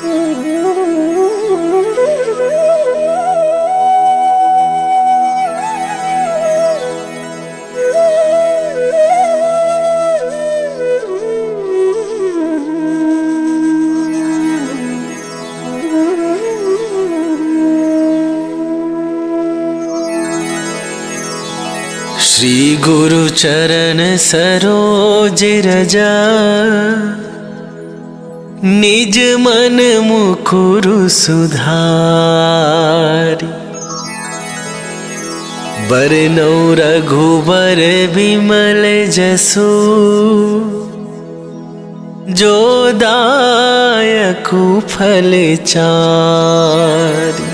श्री गुरु चरण सरोज रजा, निज मन मुकुरु सुधारी। बरनौ रघुबर विमल जसु, जो दायकु फल चारि।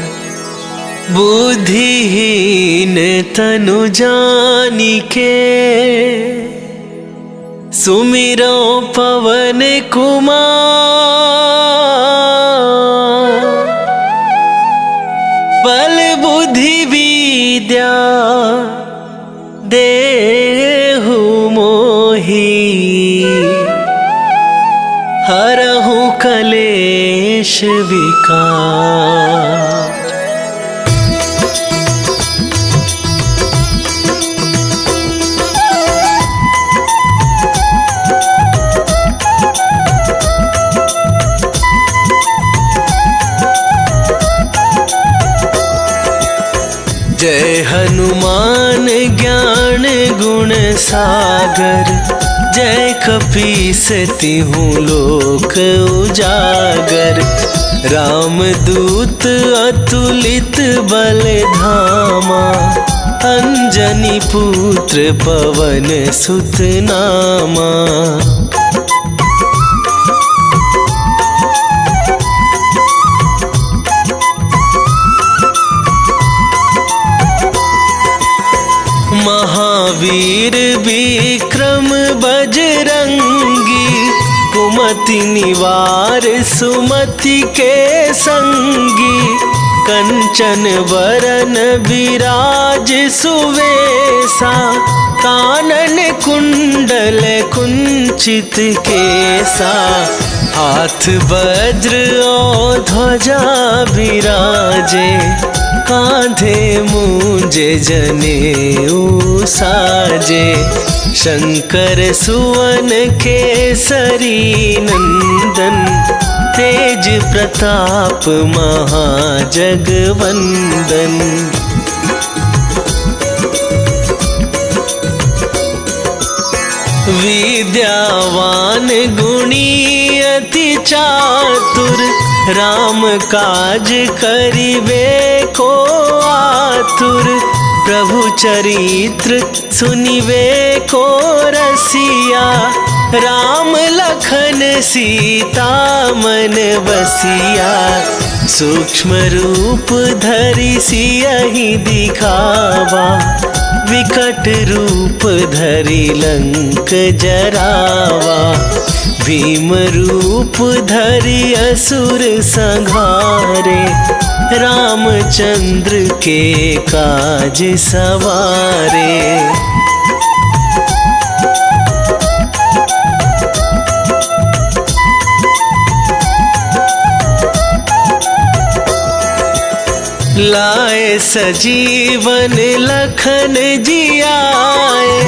बुद्धिहीन तनु जानिके, सुमिरो पवन कुमार। बल बुद्धि विद्या देहु मोहि, हरहु कलेश विकार। जय हनुमान ज्ञान गुण सागर, जय कपीस तिहु लोक उजागर। रामदूत अतुलित बल धामा, अंजनी पुत्र पवन सुत नामा। महावीर विक्रम बजरंगी, कुमति निवार सुमति के संगी। कंचन वरन विराज सुवेसा, कानन कुंडल कुंचित केसा। हाथ वज्र और ध्वजा विराजे, कांधे मूंजे जनेऊ साजे। शंकर सुवन केसरी नंदन, तेज प्रताप महाजगवंदन। विद्यावान गुणी अति चातुर, राम काज करिबे को आतुर। प्रभु चरित्र सुनिबे को रसिया, राम लखन सीता मन बसिया। सूक्ष्म रूप धरि सियहि दिखावा, विकट रूप धरि लंक जरावा। भीम रूप धरि असुर संहारे, रामचंद्र के काज सवारे। लाए सजीवन लखन जियाए,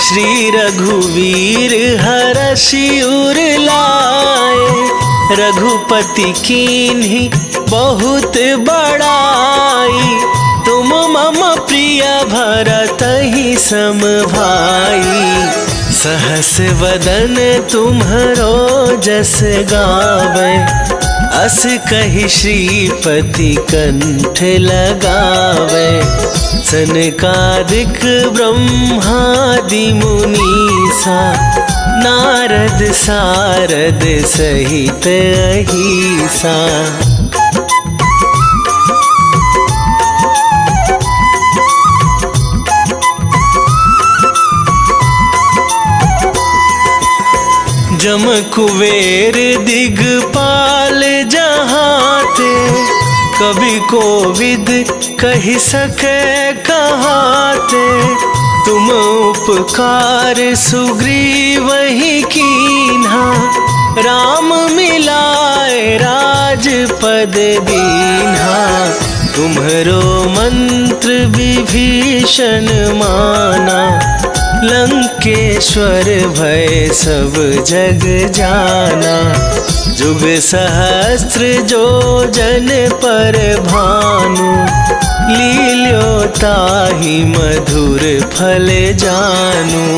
श्री रघुवीर हरषि उर लाए। रघुपति कीन्ही बहुत बड़ाई, तुम मम प्रिय भरतहि सम भाई। सहस वदन तुम्हरो जस गावे, अस कहि श्रीपति कंठ लगावे। सनकादिक ब्रह्मादि मुनीसा, नारद सारद सहित अहिसा। जम कुबेर दिगपाल जहाते, कवि कोविद कहि सके कहाते। तुम उपकार सुग्रीव ही कीन्हा, राम मिलाए राज राजपद दीन्हा, तुम्हरो मंत्र विभीषण माना। लंकेश्वर भय सब जग जाना, जुग सहस्त्र जो जन पर भानु। लील्यो ताहि मधुर फल जानु।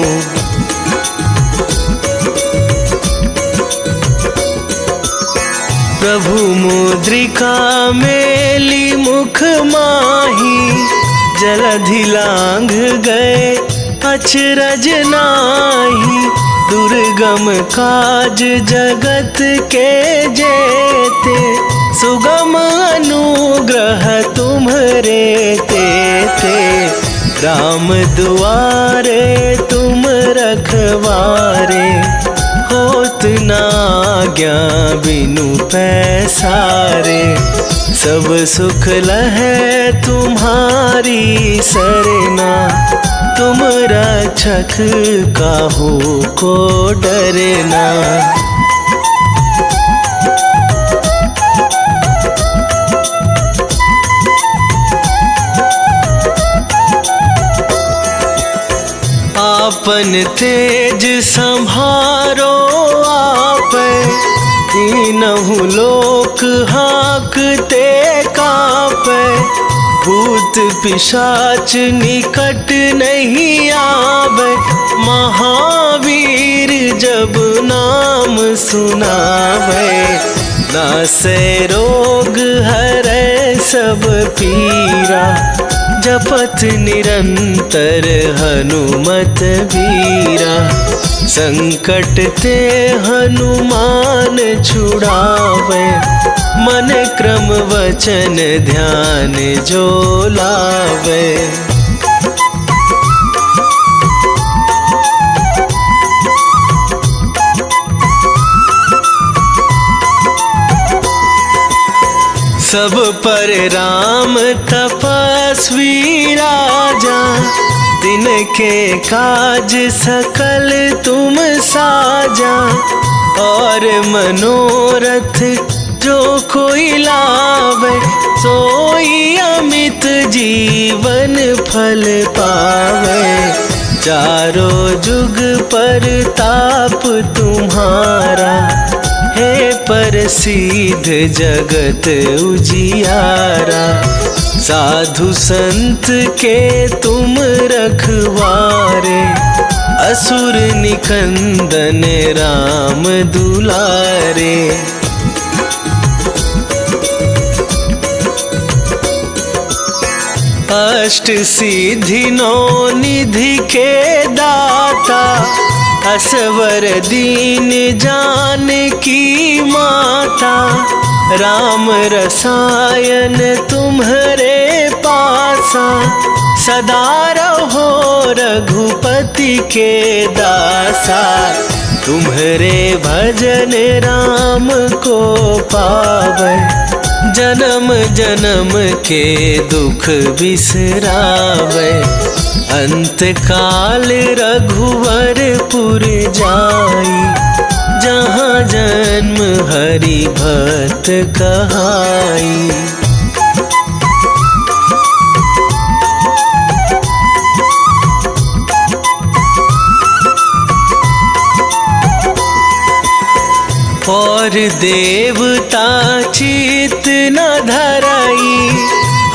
प्रभु मुद्रिका मेली मुख माही, जलधि लांघ गए अचरज नाही। दुर्गम काज जगत के जेते, सुगम अनुग्रह तुम्हरे तेते। राम दुआरे तुम रखवारे, होत न आज्ञा बिनु पैसारे। सब सुख लहै तुम्हारी सरना, तुम रक्षक काहू को डरना। आपन तेज संभारो आपै, तीनहु लोक हांकते कापै। भूत पिशाच निकट नहीं आवे, महावीर जब नाम सुनावे। नासै रोग हरै सब पीरा, जपत निरंतर हनुमत बीरा। संकट ते हनुमान छुड़ावे, मन क्रम वचन ध्यान जो लावे। सब पर राम तपस्वी राजा, तिनके काज सकल तुम साजा। और मनोरथ जो कोई लावे, सोई अमित जीवन फल पावे। चारों जुग पर ताप तुम्हारा, हे प्रसिद्ध जगत उजियारा। साधु संत के तुम रखवारे, असुर निकंदन राम दुलारे। अष्ट सिद्धि नौ निधि के दाता, असवर दीन जानकी माता। राम रसायन तुम्हरे पासा, सदा रहो रघुपति के दासा। तुम्हरे भजन राम को पावै, जन्म जन्म के दुख बिसरावे। अंत काल रघुवरपुर जाई, जहाँ जन्म हरि भक्त कहाई। और देवता चित न धराई,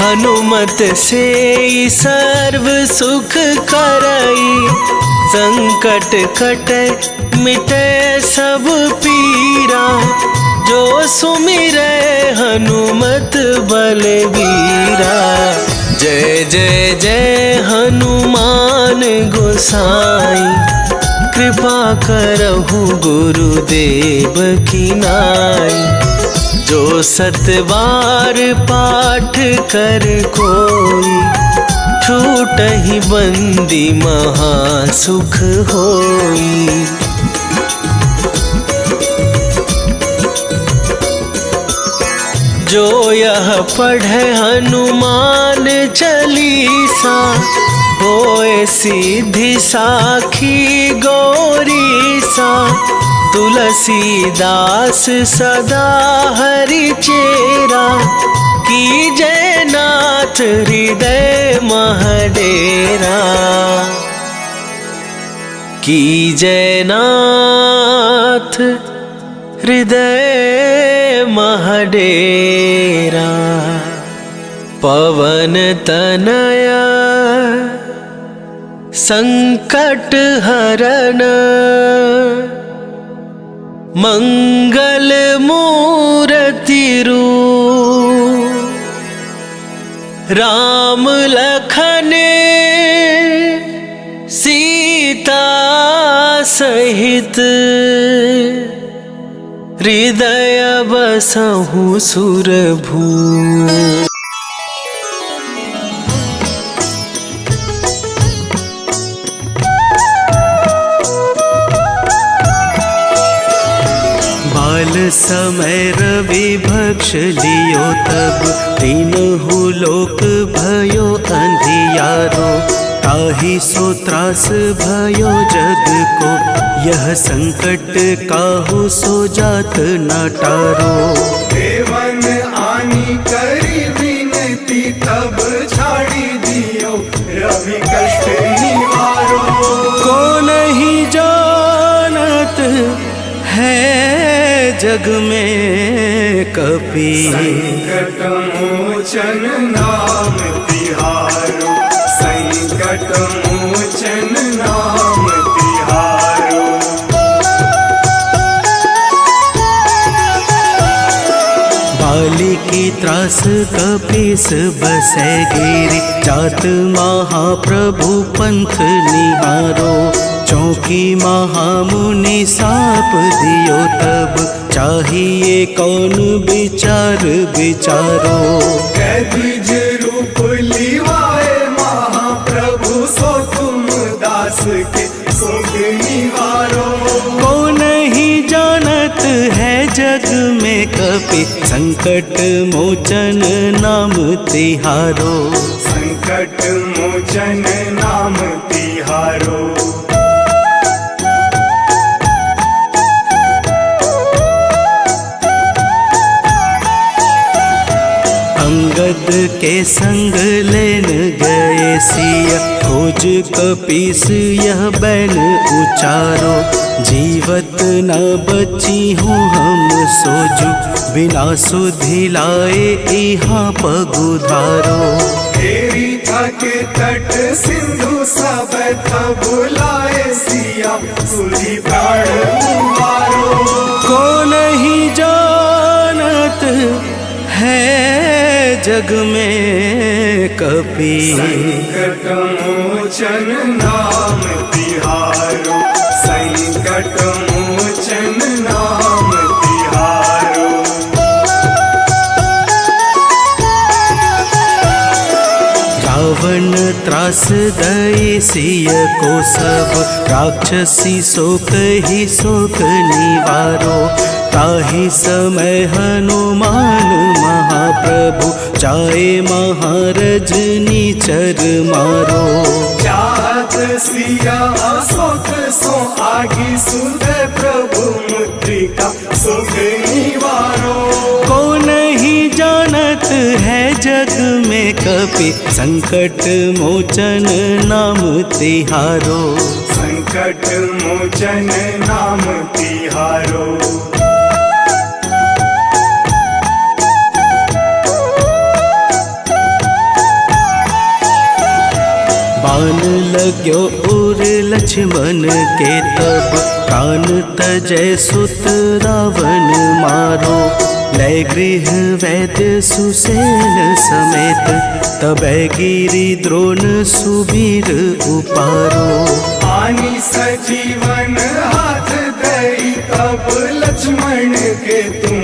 हनुमत से सर्व सुख करई। संकट कटे मिटे सब पीरा, जो सुमिरै हनुमत बलबीरा। जय जय जय हनुमान गोसाई, कृपा करहु गुरुदेव की नाई। जो सत बार पाठ कर कोई, छूटहि बंदी महा सुख होई। जो यह पढ़े हनुमान चालीसा, होए सीधी साखी गौरीसा। तुलसीदास सदा हरि चेरा, कीजय नाथ हृदय महडेरा, कीजय नाथ हृदय महडेरा। पवन तनया संकट हरण, मंगल मूर्ति रूप, राम लखन सीता सहित, हृदय बसहु सुरभू। बाल समय रवि भक्ष लियो तब, तीनहु लोक भयो अंधियारो, ताहि सो त्रास भयो जग को, यह संकट काहू सो जात न टारो। देवन आनी करी विनती, तब छाड़ी दियो रवि कष्ट निवारो। को नहीं जानत है जग में कपि, संकट मोचन नाम तिहारो, संकट मोचन नाम तिहारो। बाली की त्रास कपीस बसै गिरि, जात महाप्रभु पंथ निहारो, चौकी महामुनि साप दियो तब, चाहिए कौन विचार विचारो। कैदिज रूप लिवाए महाप्रभु, सो तुम दास के शोक निवारो। को नहीं जानत है जग में कपि, संकट मोचन नाम तिहारो, संकट मोचन नाम तिहारो। अंगद के संग लेन गए सिया, खोज कपीस यह बैन उचारो, जीवत न बची हूँ हम सोजू, बिना सुधि लाए यहाँ पगुधारो। तेरी थक तट सिंधु सब तब बुलाए सिया, सुधि प्राण मारो। को नहीं जानत है जग में कपि, संकट मोचन नाम तिहारो, संकट मोचन नाम तिहारो। रावण त्रास दई सिय को सब, राक्षसी शोक ही शोक निवारो, ताहि समय हनुमान महाप्रभु, जाए महारजनी चर मारो। चाहत सिया अशोक सो आगी, सुध प्रभु मुद्रिका शोक निवारो। को नहीं जानत है जग में कपि, संकट मोचन नाम तिहारो, संकट मोचन नाम तिहारो। बाण लाग्यो उर लक्ष्मण के तब, प्राण तजय सुत रावण मारो, लय गृह वैद्य सुसेन समेत, तबै गिरि द्रोण सुबीर उपारो। आनी सजीवन हाथ दई, तब लक्ष्मण के तुम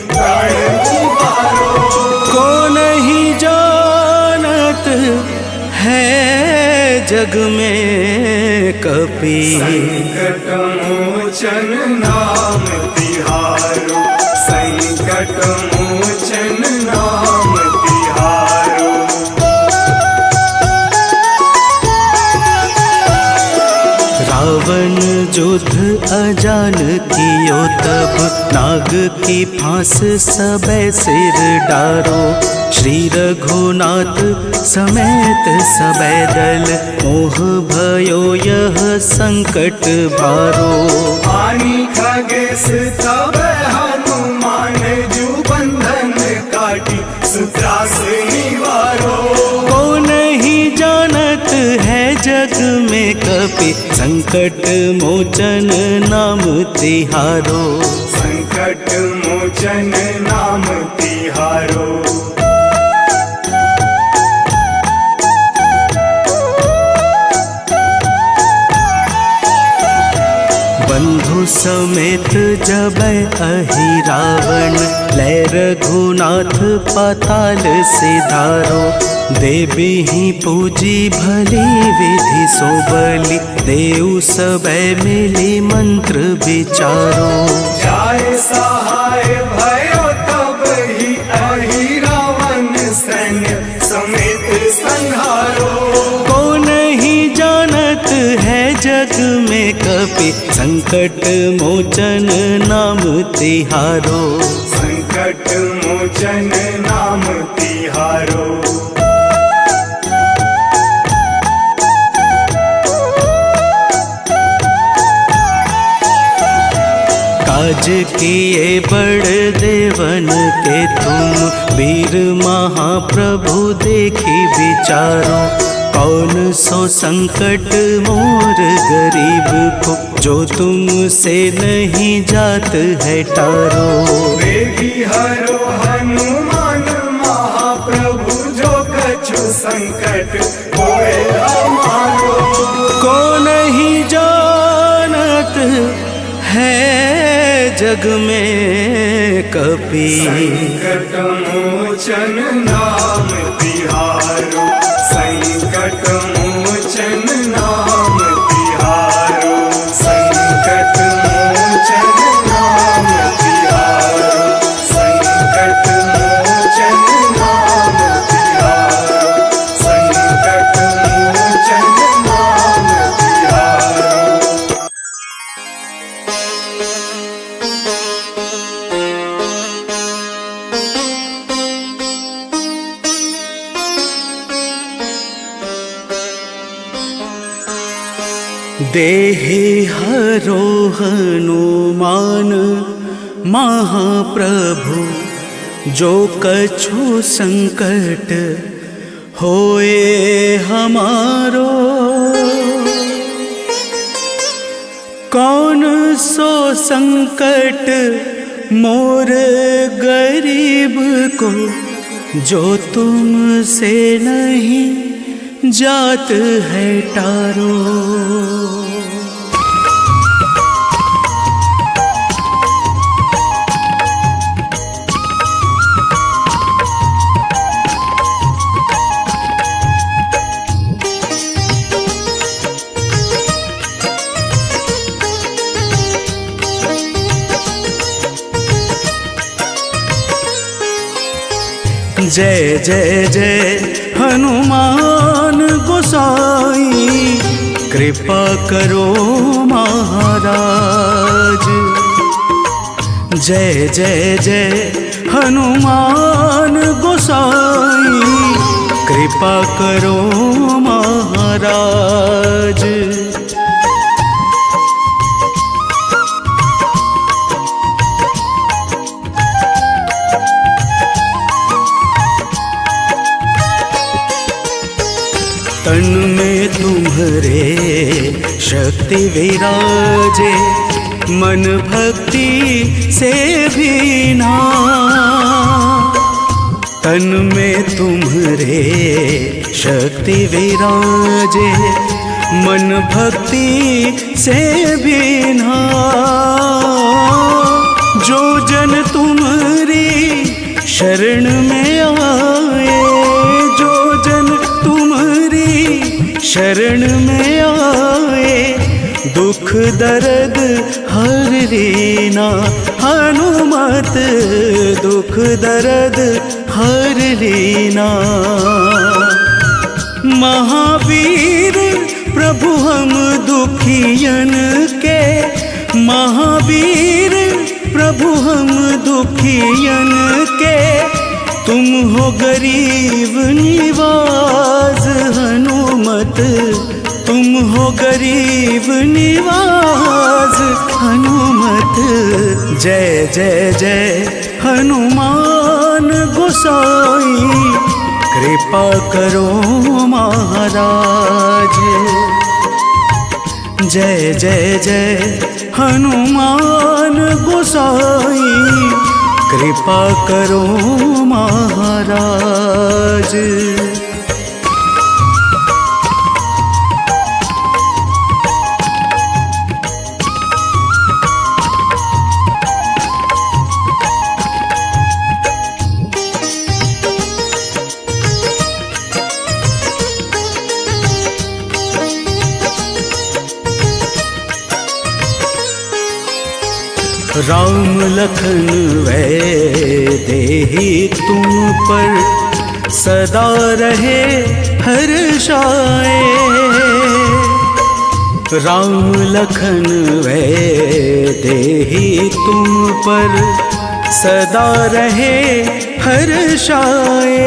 प्राण उबारो। को नहीं जानत है जग में कपि, संकट मोचन नाम तिहारो, संकट मोचन नाम तिहारो। रावण युद्ध अजान कियो तब नाग की फांस सबे सिर डारो। श्री रघुनाथ समेत सबे दल मोह भयो यह संकट भारो। आनी खगेश तब हनुमान जू बंधन काटी सुत्रास निवारो। को नहीं जानत है जग में कपि संकट मोचन नाम तिहारो। संकट मोचन नाम तिहारो। बंधु समेत जबै अहि रावण लै रघुनाथ पाताल सिधारो। देवी ही पूजी भली विधि सो बलि देव सबे मिली मंत्र विचारो। जाय सहाय भयो तब ही अहि रावण सैन्य समेत संहारो। को नहीं जानत है जग में कपि संकट मोचन नाम तिहारो। संकट मोचन नाम तिहारो। काज किए बड़ देवन के तुम वीर महाप्रभु देखी विचारो। कौन सो संकट मोर गरीब को जो तुमसे नहीं जात है टारो। वेगी हरो हनुमान महाप्रभु जो कछु संकट होए हमारो। को नहीं जानत है जग में कपि संकट मोचन नाम तिहारो। संकट मोचन नाम तिहारो। संकट मोचन नाम तिहारो। संकट मोचन नाम तिहारो। संकट मोचन नाम तिहारो। देहि हरो हनुमान महाप्रभु जो कछु संकट होए हमारो। कौन सो संकट मोर गरीब को जो तुमसे नहीं जात है टारो। जय जय जय हनुमान गोसाई कृपा करो महाराज। जय जय जय हनुमान गोसाई कृपा करो महाराज। तन में तुम्हारे शक्ति विराजे मन भक्ति से भी ना। तन में तुम्हारे शक्ति विराजे मन भक्ति से भी ना। जो जन तुम्हारी शरण में आए, जो जन तुम्हारी शरण में आए, दुख दर्द हर लेना हनुमत, दुख दर्द हर लेना। महावीर प्रभु हम दुखियन के महावीर प्रभु हम दुखियन के, तुम हो गरीब निवाज हनुमत, तुम हो गरीब निवाज हनुमत। जय जय जय हनुमान गोसाई, कृपा करो महाराज। जय जय जय हनुमान गोसाई, कृपा करो महाराज। राम लखन वैदेही तुम पर सदा रहे हर्षाए। राम लखन वैदेही तुम पर सदा रहे हर्षाए।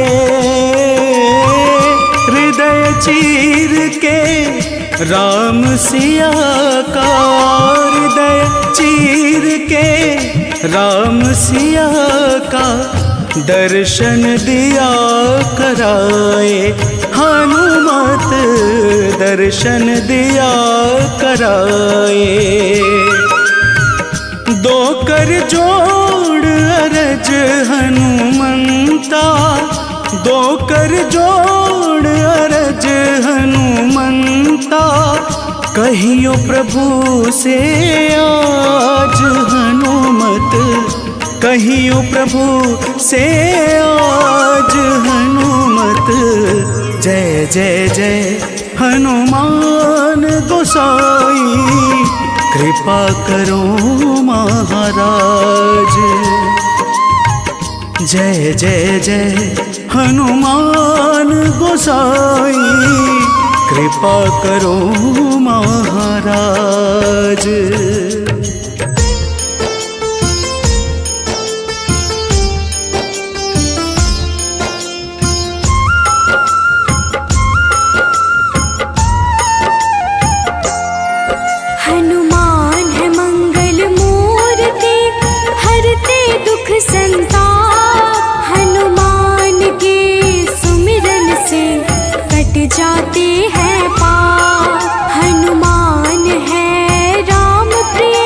हृदय चीर के राम सिया का, हृदय चीर के राम सिया का दर्शन दिया कराए। हनुमत दर्शन दिया कराए। दो कर जोड़ अरज हनुमंता, दो कर जोड़ अरज हनुमंता। कहियो प्रभु से आज हनुमत, कहियो प्रभु से आज हनुमत। जय जय जय हनुमान गोसाई, कृपा करो महाराज। जय जय जय हनुमान गोसाई, कृपा करो महाराज। हनुमान है मंगल मूर्ति, हरते दुख संताप। हनुमान के सुमिरन से कट जाते हैं पाप। हनुमान है राम प्रिय,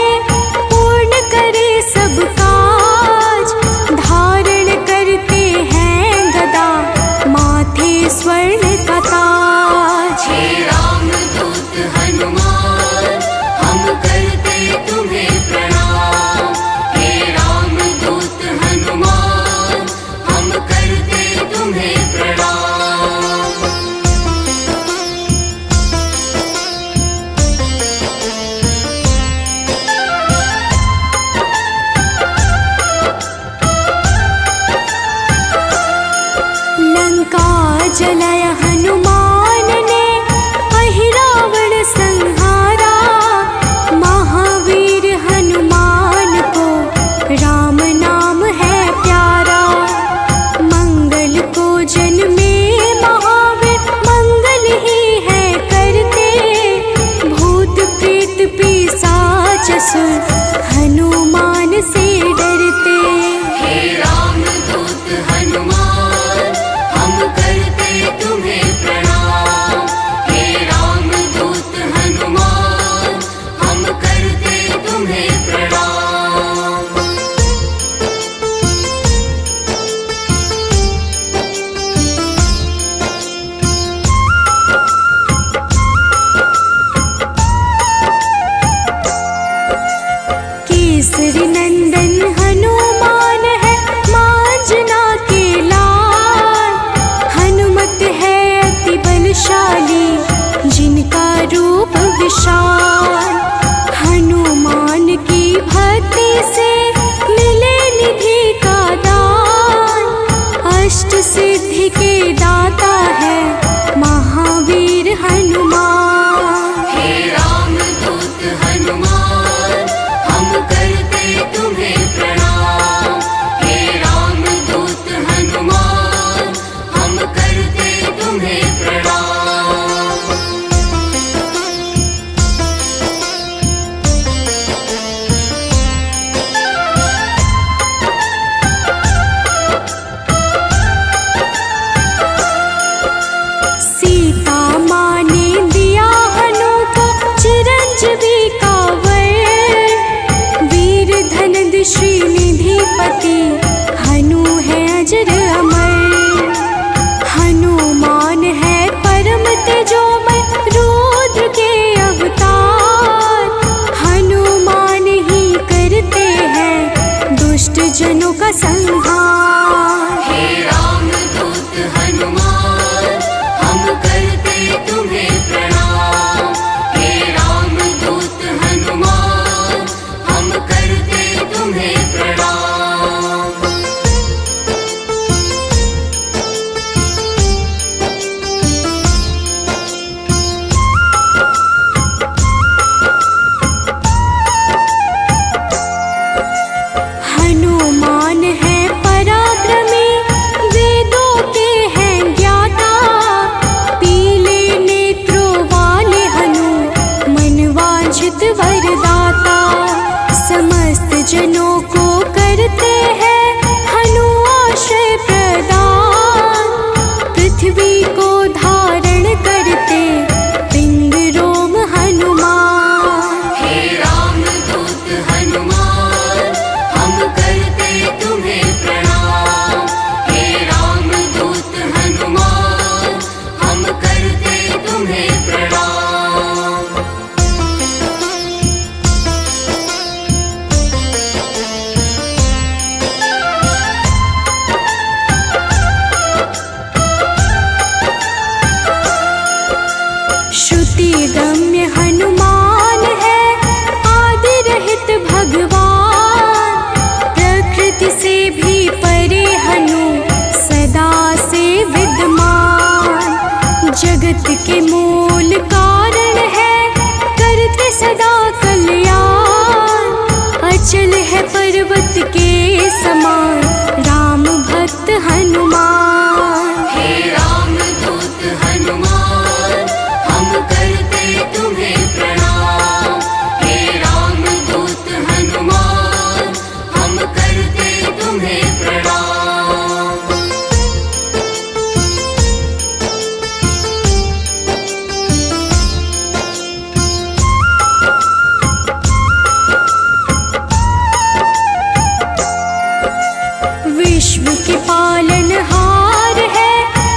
विश्व के पालनहार है,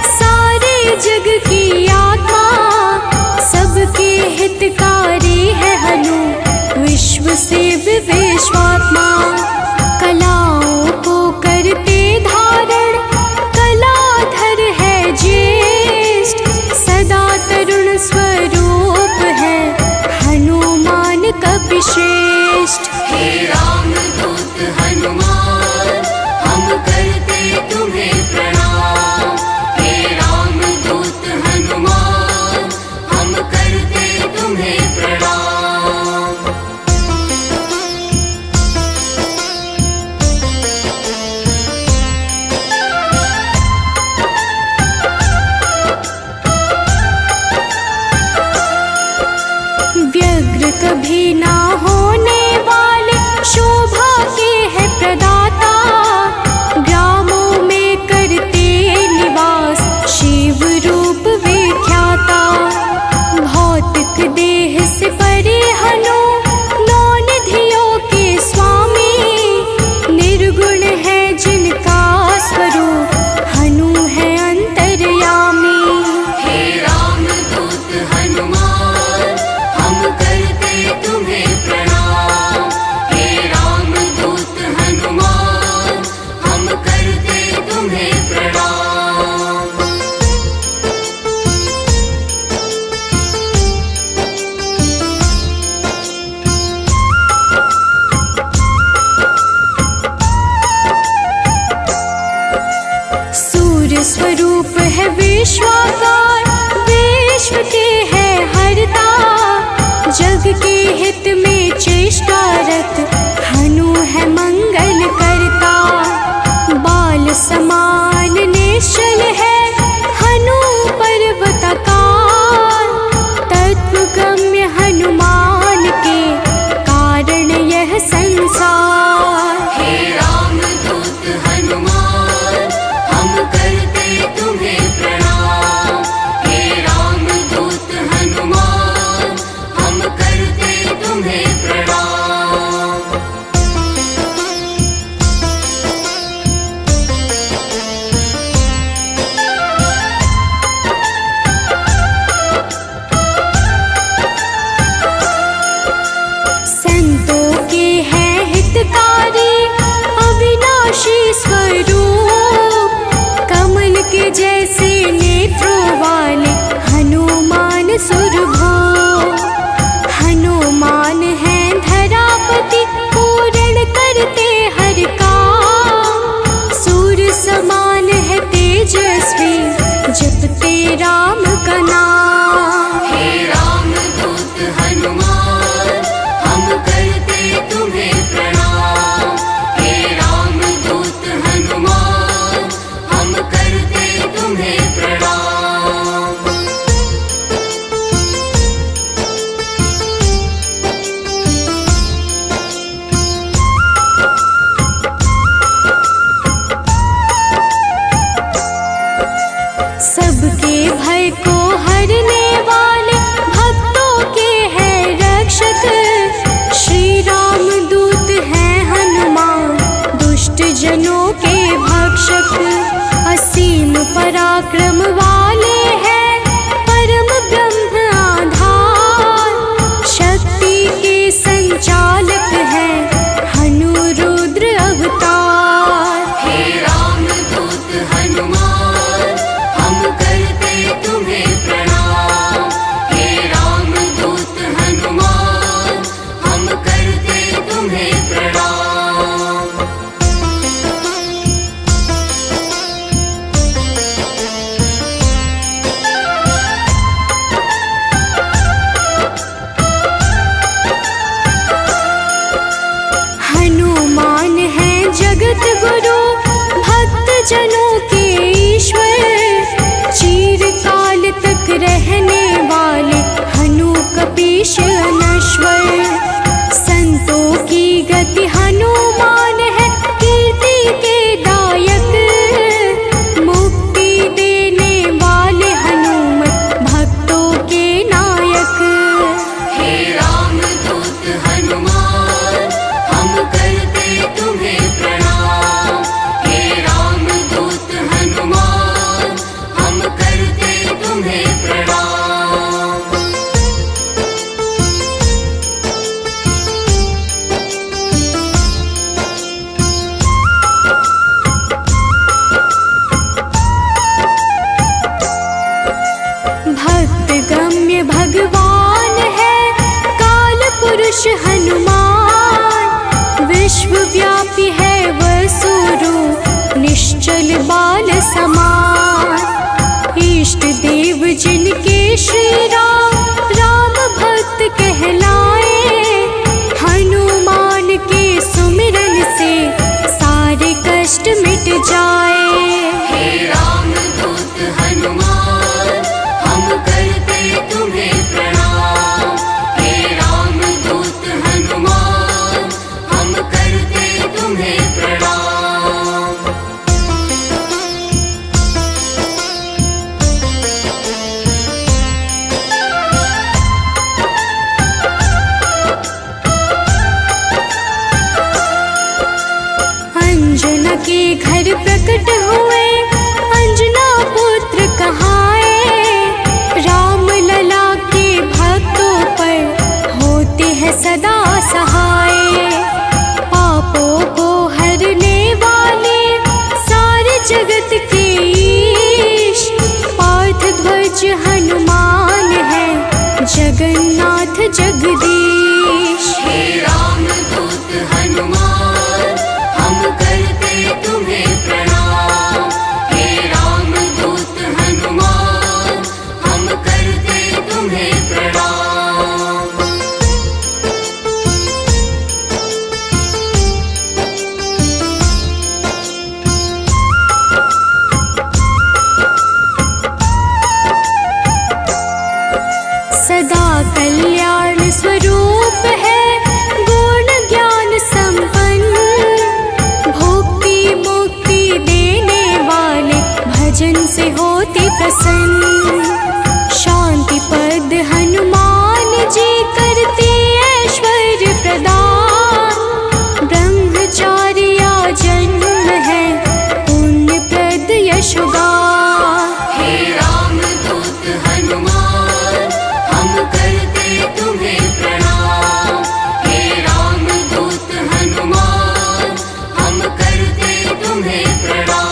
सारे जग की आत्मा, सबके हितकारी है हनु, विश्व से विश्वात्मा। कलाओं को करते धारण, कलाधर है ज्येष्ठ, सदा तरुण स्वरूप है हनुमान कपिश्रेष्ठ। हे रामदूत हनुमान, हम करते तुम्हें प्रणाम। हे रामदूत हनुमान, हम करते तुम्हें प्रणाम। व्यग्र कभी ना होने वाले, शोभा के है प्रदाता, ग्रामों में करते निवास, शिव रूप विख्याता। भौतिक देह से परे हनु, नौ निधियों के स्वामी, निर्गुण है जिनका स्वरूप, हनु है अंतर्यामी। हे रामदूत हनुमान, हम करते तुम्हें प्रणाम। हे रामदूत हनुमान, हम करते तुम्हें प्रणाम। सूर्य स्वरूप है विश्वाकार, विश्व के है हरता, जग के हित में चेष्टारत, हनु है मंगल करता। बाल समान निश्चल है हनु पर्वताकार, तत्वगम्य हनुमान के कारण यह संसार। हे रामदूत हनुमान, हम करते तुम्हें प्रणाम। हे रामदूत हनुमान, हम करते तुम्हें प्रणाम। संतों के हैं हितकारी, अविनाशी स्वरूप, कमल के जैसे नेत्रों वाले हनुमान सुरभो। हनुमान है धरापति, पूर्ण करते हर काम, सूर्य समान है तेजस्वी, जपते राम का नाम। हे रामदूत हनुमान, हम करते तुम्हें प्रणाम। हे रामदूत हनुमान, हम करते तुम्हें प्रणाम। सबके भय को हरने वाले, भक्तों के हैं रक्षक, श्री राम दूत हैं हनुमान, दुष्ट जनों के भक्षक। असीम पराक्रम वाले हैं, परम ब्रह्म आधार, शक्ति के संचालक हैं हनु रुद्र अवतार। हे रामदूत हनुमान, हम करते तुम्हें प्रणाम। हे रामदूत हनुमान, हम करते तुम्हें प्रणाम। समान। इष्ट देव जिनके श्री राम राम भक्त कहलाए, हनुमान के सुमिरन से सारे कष्ट मिट जाए। हे राम दूत हनुमान हम करते तुम्हें प्रणाम। हे राम दूत हनुमान हम करते तुम्हें प्रणाम। अंजना के घर प्रकट हुए अंजना पुत्र कहाए, राम लला के भक्तों पर होते हैं सदा सहाय। पापों को हरने वाले सारे जगत के ईश, पार्थ ध्वज हनुमान है जगन्नाथ जगदीश। हे राम दूत हनुमान हम करते तुम्हें प्रणाम। हे राम दूत हनुमान हम करते तुम्हें प्रणाम। सदा कल्याण स्वरूप है गुण ज्ञान संपन्न, भुक्ति मुक्ति देने वाले भजन से होते प्रसन्न। शांति पद हनुमान जी करते ऐश्वर्य प्रदान, ब्रह्मचार्य जन्म है पुण्य प्रद यशोगान। हे राम दूत हनुमान हम करते तुम्हें प्रणाम। हे राम दूत हनुमान हम करते तुम्हें प्रणाम।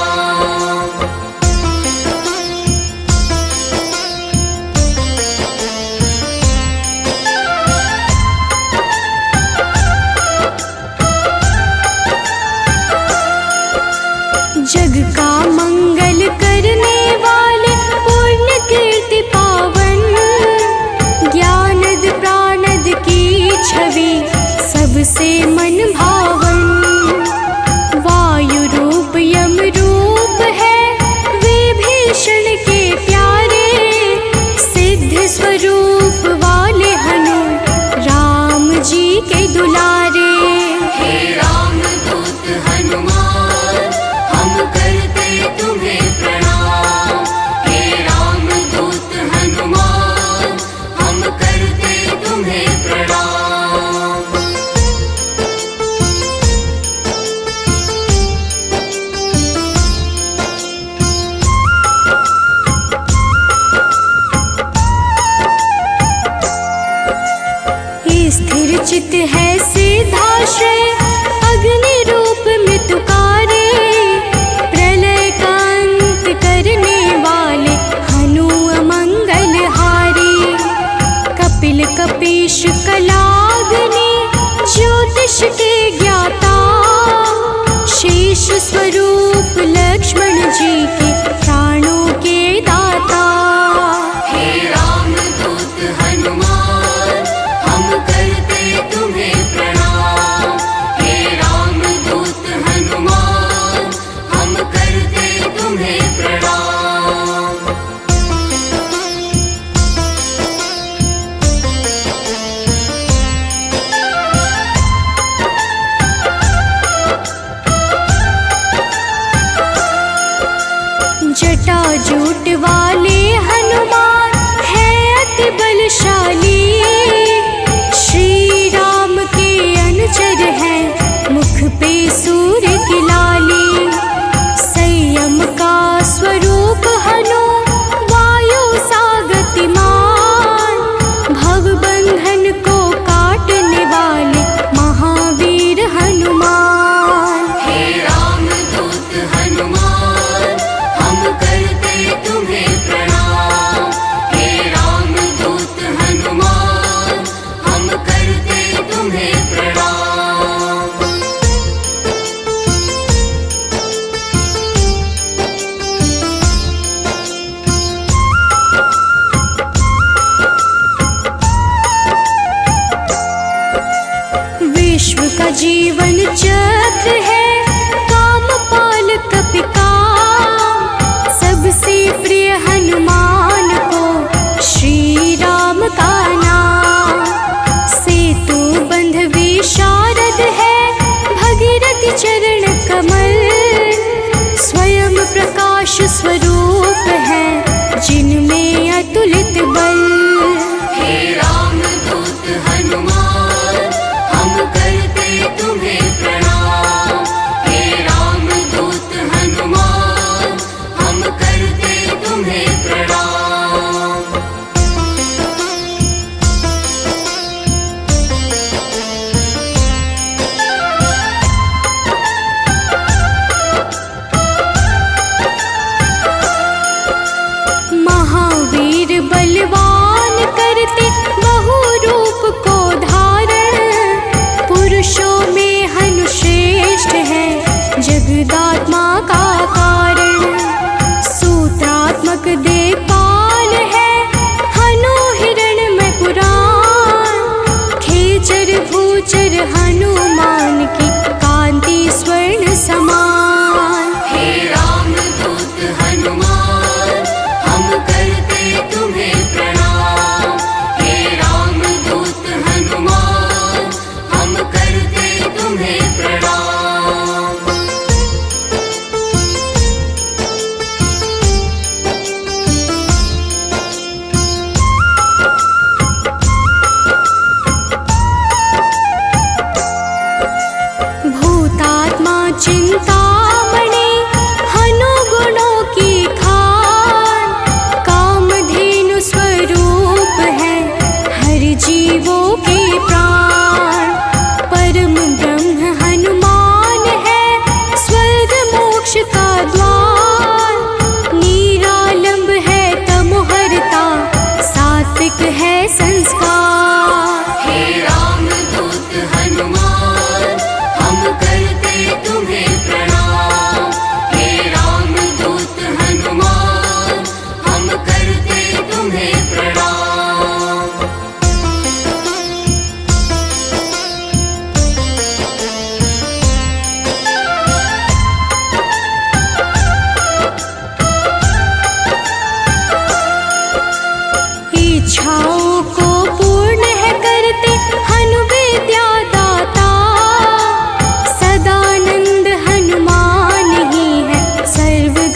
जग का मंगल करने वाले पुण्य कीर्ति पावन, ज्ञानद प्राणद की छवि सबसे मन भावन। वायु रूप यम रूप है विभीषण के प्यारे, सिद्ध स्वरूप वाले हनु राम जी के दुलारे। हे राम दूत हनुमान हम करते तुम्हें प्रणाम। हे राम दूत हनुमान हम करते तुम्हें प्रणाम। स्थिर चित है सिद्धाश्रय अग्नि रूप में तुकारे, प्रलय का अंत करने वाले हनु अमंगल हारी। कपिल कपीश कलाग्नि ज्योतिष के ज्ञाता, शेष स्वरूप लक्ष्मण जी के प्राणों के दाता। हे राम दूत हनुमान हम करते तुम्हें प्रणाम। हे राम दूत हनुमान हम करते तुम्हें प्रणाम। जटाजूट वाले हनुमान है अति बलशाली, श्री राम के अनुचर है मुख पे सूर्य की लाली। संयम का स्वरूप हनु वायु सा गतिमान, भवबंधन को काटने वाले महावीर हनुमान। हे राम दूत हनुमान हम करते तुम्हें प्रणाम। हे राम दूत हनुमान हम करते तुम्हें प्रणाम।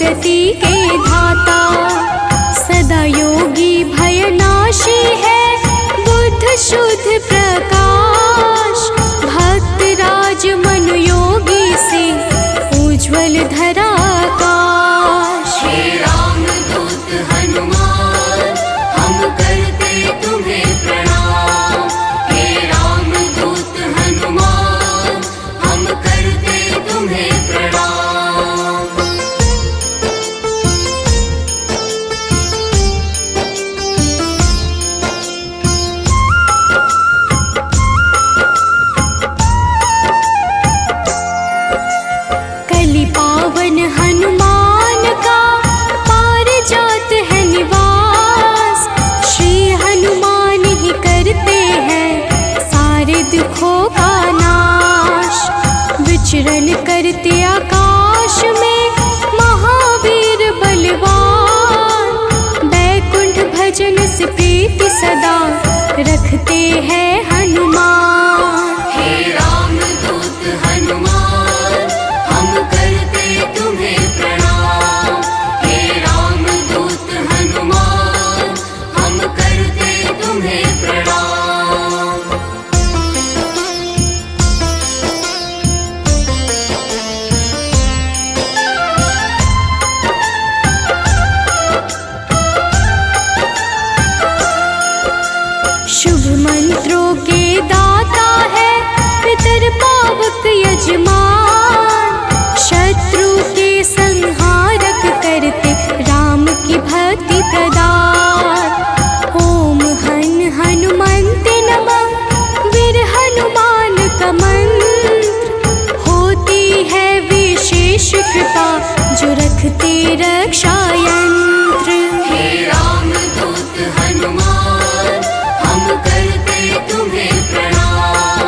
सदगति के धाता। सदा योगी भयनाशी है बुद्ध शुद्ध प्रकाश। भक्त राज मन योगी से उज्ज्वल धरा आकाश। हे राम दूत हनुमान हम करते तुम्हें प्रणाम। हे राम दूत हनुमान हम करते तुम्हें प्रणाम। कलि पावन हनुमान का पारिजात है निवास। श्री हनुमान ही करते हैं सारे दुखों का नाश। विचरण करते आकाश में महावीर बलवान। बैकुंठ भजन से प्रीति सदा रखते हैं हनुमान। हे राम दूत हनुमान हम करते तुम्हें प्रणाम। हे राम दूत हनुमान हम करते तुम्हें प्रणाम। शुभ मंत्रों के दाता है पितर पावक यजमान। शत्रु के संहारक करते राम की भक्ति प्रदान। ओम हन हनुमन्ते नमः वीर हनुमान का मंत्र। होती है विशेष कृपा जो रखते रक्षा यंत्र। हे राम दूत हनुमान हम करते तुम्हें प्रणाम।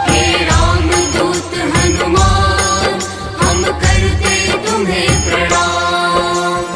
हे राम दूत हनुमान हम करते तुम्हें प्रणाम।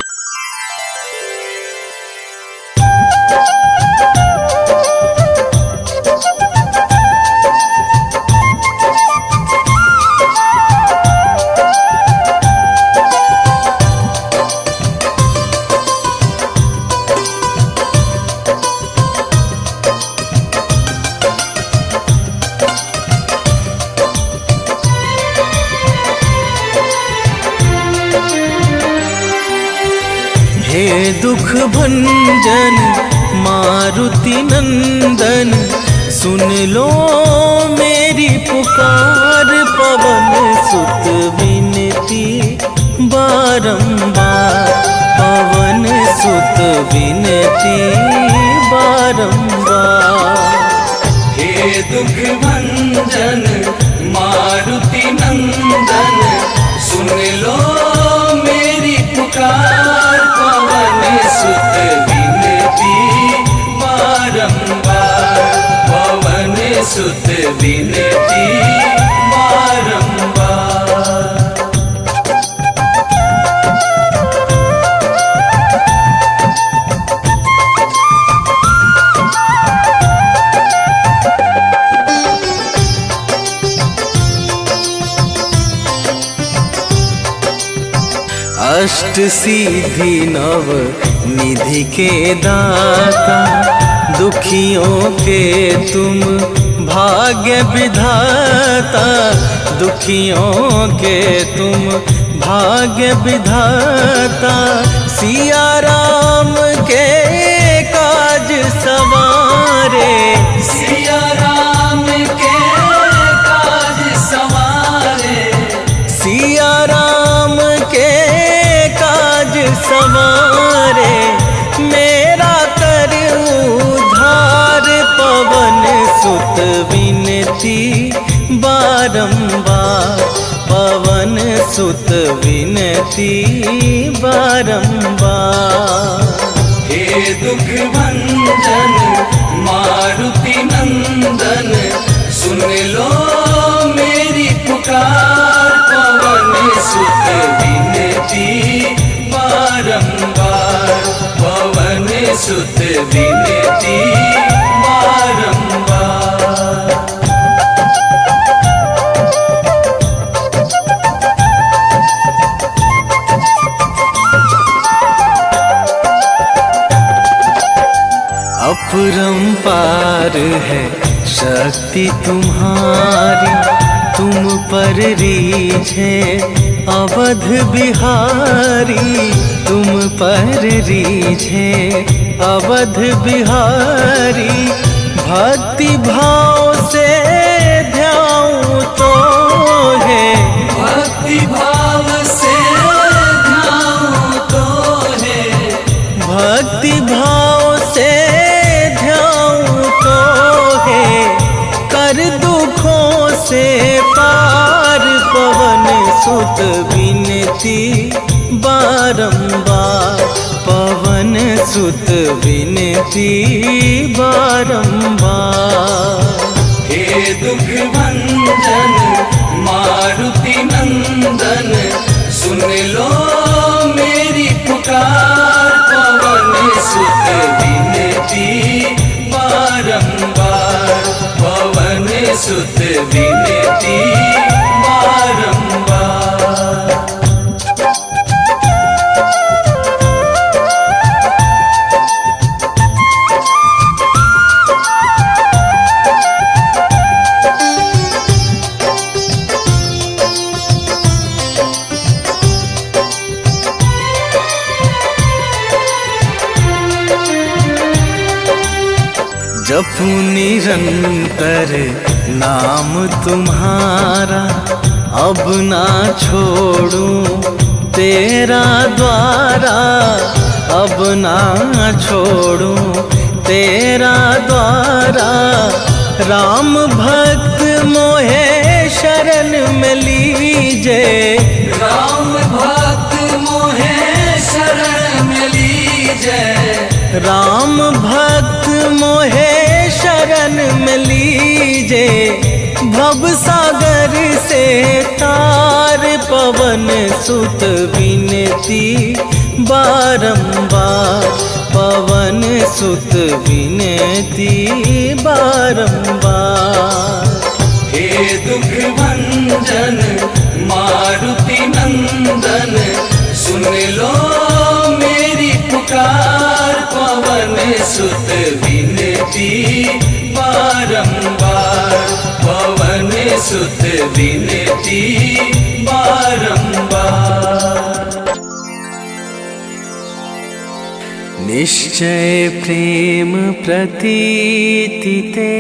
हे दुख भंजन मारुति नंदन, सुन लो मेरी पुकार। पवन सुत विनती बारंबार, पवन सुत विनती बारंबार। हे दुख भंजन मारुति नंदन, सुन लो मेरी पुकार। पवन सुत विनती बारंबार, पवन सुत विनती बारंबार। अष्ट सिद्धि नव निधि के दाता, दुखियों के तुम भाग्य विधाता। दुखियों के तुम भाग्य विधाता, सिया राम के काज सवारे। सिया राम के काज सवारे, सिया राम के काज सवारे। मेरा कर उद्धार, पवन सुत विनती बारंबार, पवन सुत विनती बारंबार। हे दुख भंजन मारुति नंदन, सुन लो मेरी पुकार। पवन सुत विनती बारंबार, पवन सुत विनती बारंबार। अपरंपार है शक्ति तुम्हारी, तुम पर रीझे अवध बिहारी, तुम पर रीझे अवध बिहारी। भक्ति भाव से ध्याऊं तो है, भक्ति भाव से ध्याऊं तो है, भक्ति भाव से ध्याऊं तो है। कर दुखों से पार पवन सुत विनती बारंबार, पवन सुत विनती बारंबार। हे दुख भंजन मारुति नंदन, सुन लो मेरी पुकार, पवन सुत विनती बारंबार, पवन सुत विनती बारंबार। जपू निरंतर नाम तुम्हारा, अब ना छोड़ूं तेरा द्वारा, अब ना छोड़ूं तेरा द्वारा। राम भक्त मोहे शरण में लीजे, राम भक्त मोहे शरण में लीजे, राम भक्त मोहे शरण में लीजे। भव सागर से तार पवन सुत विनती बारंबार, पवन सुत विनती बारंबार। हे दुख भंजन मारुति नंदन, सुन लो मेरी पुकार, पवन सुत विनती बारंबार, पवन सुत विनती बारंबार। निश्चय प्रेम प्रतीति ते,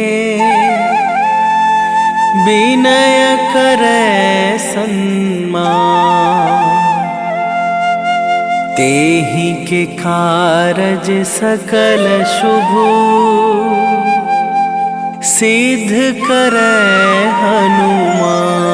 विनय करे सन्मान। तेहि के कारज सकल शुभ, सिद्ध करे हनुमान।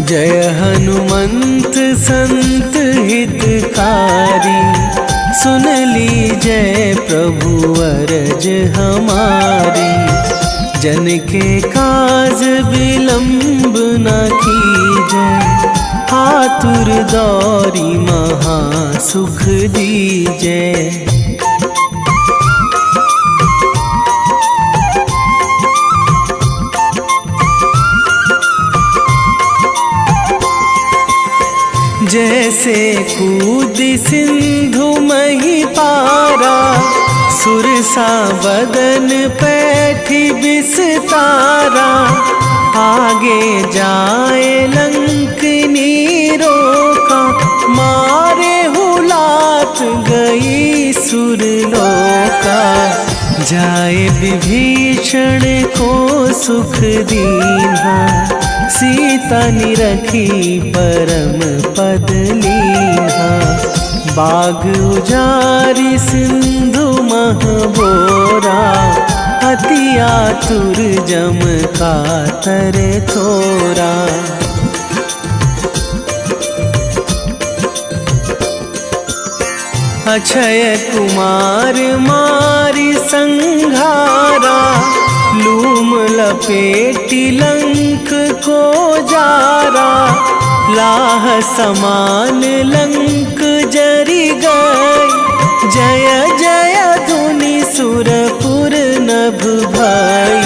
जय हनुमंत संत हितकारी, सुन लीजय प्रभु अरज हमारी। जन के काज विलंब न कीजय, आतुर दौरी महा सुख दीजय। जैसे कूद सिंधु मही पारा, सुरसा बदन पैठी बिस्तारा। आगे जाए लंकनी रोका, मारे हुलात गई सुरलोका। जाए विभीषण को सुख दीन्हा, सीता निरखी परम पद लीन्हा। बाग उजारी सिंधु महबोरा, अति आतुर जम कातर थोरा। अक्षय कुमार मारी संघारा, लूम लपेटी लंक को जारा। लाह समान लंक जरी गई, जय जय धुनि दुर्लभ भई।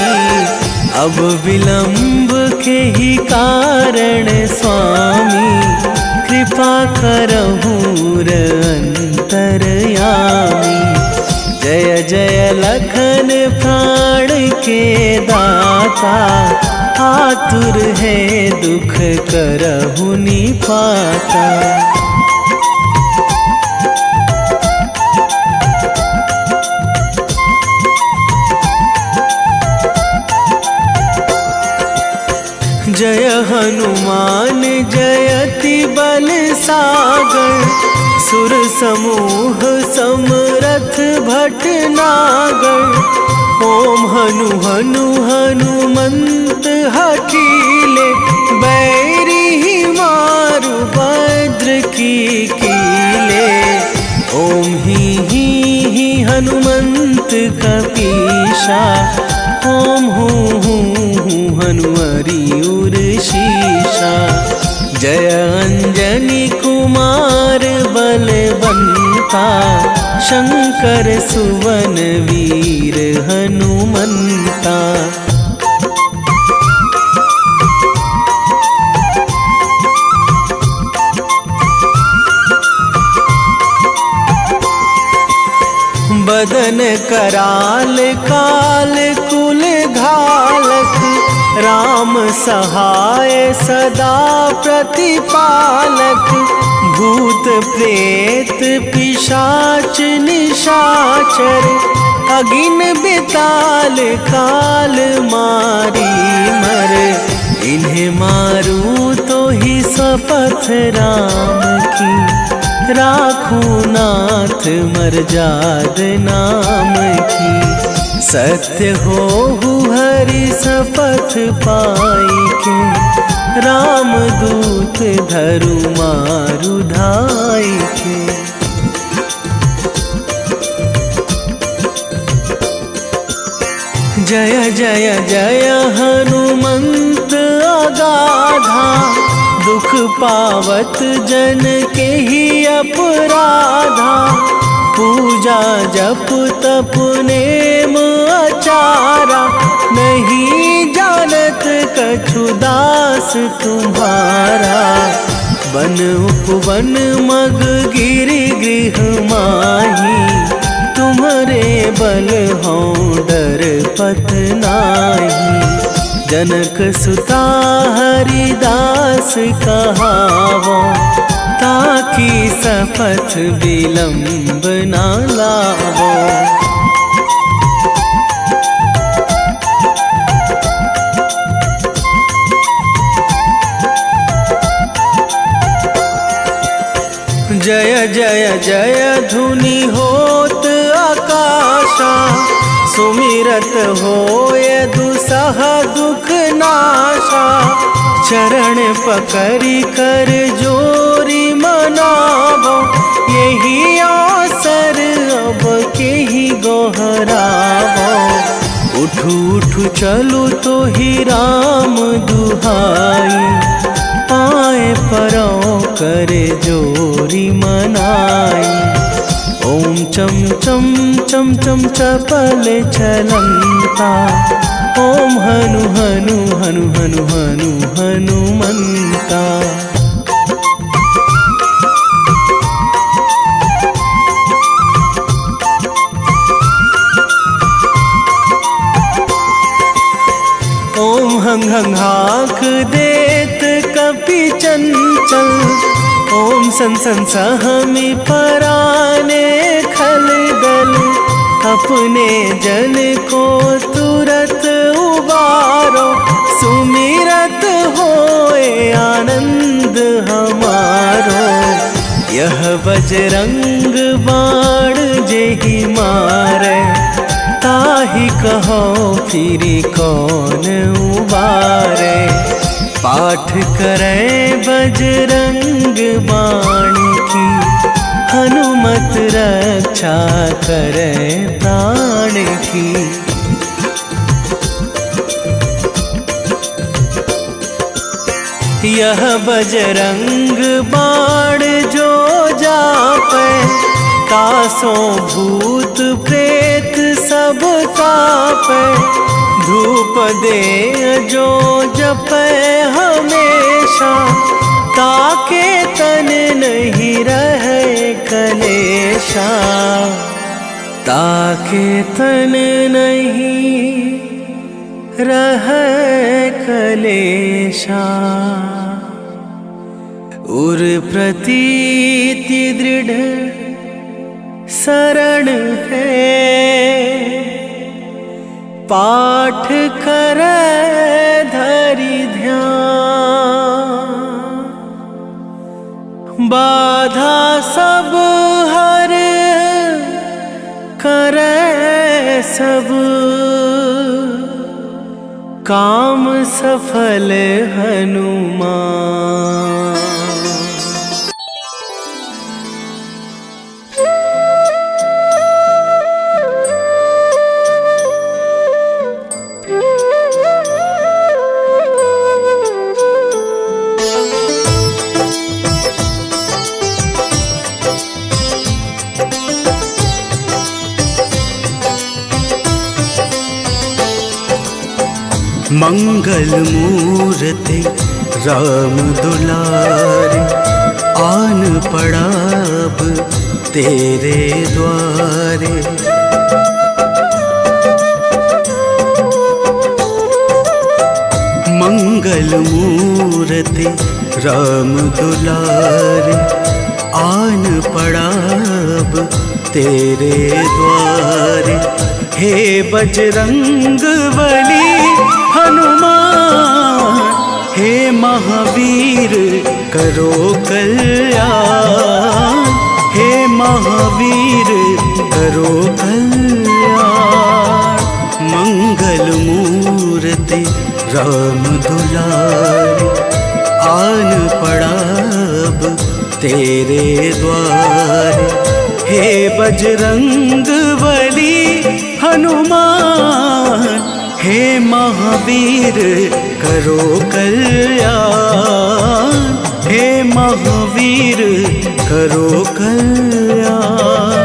अब विलंब के ही कारण स्वामी कृपा करहूँ अंतरयामी। जय जय लखन प्राण के दाता, आतुर है दुख करहु निपाता। जय हनुमान जयति बल सागर, सुर समूह समरथ भटनागर। ओम हनु हनु हनुमंत हठीले, बैरी मारु भद्र की कीले। ओम ही हनुमंत कपीशा, ओम हूँ हनुमरी उर शीशा। जय अंजनी कुमार बलवंता, शंकर सुवन वीर हनुमंता। बदन कराल काल कुल घालक, राम सहाय सदा प्रतिपालक। भूत प्रेत पिशाच निशाचर, अगिन बिताल काल मारी मर। इन्हें मारू तो ही शपथ राम की, राखूं नाथ मर्याद नाम की। सत्य हो हरि शपथ पाई के, राम दूत धरु मारु धाई के। जय जय जय हनुमंत अगाधा, दुख पावत जन के ही अपराधा। पूजा जप तप नेम आचारा, नहीं जानत कछु दास तुम्हारा। बन उपवन मग गिरि गृह माही, तुम्हारे बल हों डर पत नाही। जनक सुता हरिदास कहावो, ताकि शपथ विलंब ना लावो। जय जय जय धुनि होत आकाशा, सुमिरत होय दुसह दुख नाशा। चरण पकड़ी कर जोरी मनावो, यही अवसर अब के ही गोहरावो। उठू उठू चलू तो ही राम दुहाई, पाए परो करे जोरी मनाई। ओम चम चम चम चम चपल चलंता, ओम हनु हनु हनु हनु हनु हनुमंता। ओम हंग हंग हाक देत कपि चंचल, ओम सन सन सहमी पराने खल दल। अपने जन को तुरत उबारो, सुमिरत होए आनंद हमारो। यह बजरंग बाण जेहि मारे, ताहि कहो फिरि कौन उबारे। पाठ करें बजरंग बाण की, हनुमत रक्षा करें प्राण की। यह बजरंग बाण जो जापै, तासों भूत प्रेत सब सब कापे, धूप दे जो जपे हमेशा, ताके तन नहीं रहे कलेशा, ताके तन नहीं रहे कलेशा। उर प्रतीति दृढ़ शरण है, पाठ करे धरि ध्यान, बाधा सब हर करे सब, काम सफल हनुमान। मंगल मूर्ति राम दुलारे, आन पड़ा अब तेरे द्वारे। मंगल मूर्ति राम दुलारे, आन पड़ा अब तेरे द्वारे। हे बजरंग बली हनुमान, हे महावीर करो कल्याण, हे महावीर करो कल्याण। मंगल मूर्ति राम दुलारे, आन पड़ा अब तेरे द्वारे। हे बजरंग बली हनुमान, हे महावीर करो कल्याण, हे महावीर करो कल्याण।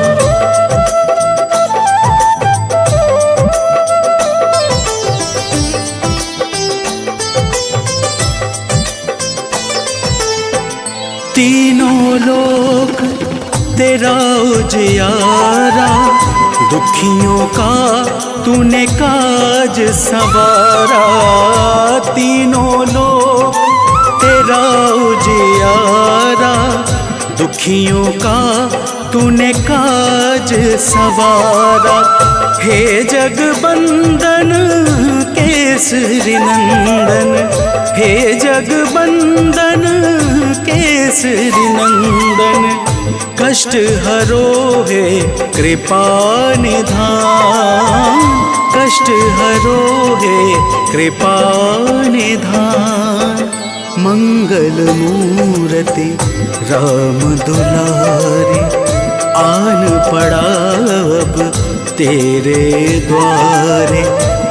तीनों लोक तेरा उजियारा, दुखियों का तूने काज संवारा। तीनों लोक तेरा उजियारा, दुखियों का तूने काज संवारा। हे जगबंदन केसरी नंदन, हे जगबंदन केसरी नंदन। कष्ट हरो है कृपा निधान, कष्ट हरो है कृपा निधान। मंगल मूर्ति राम दुलारे, आन पड़ा अब तेरे द्वारे।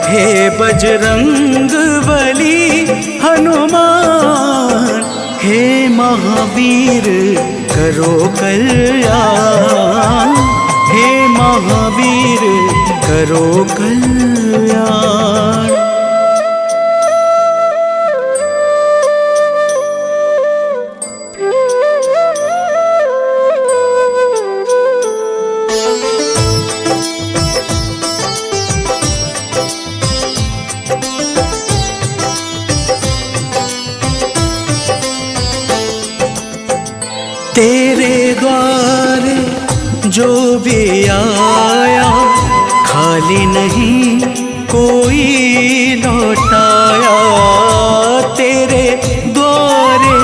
हे बजरंग बली हनुमान, हे महावीर करो कल्याण, हे महावीर करो कल्याण। तेरे द्वारे जो भी आया, खाली नहीं कोई लौटाया। तेरे द्वारे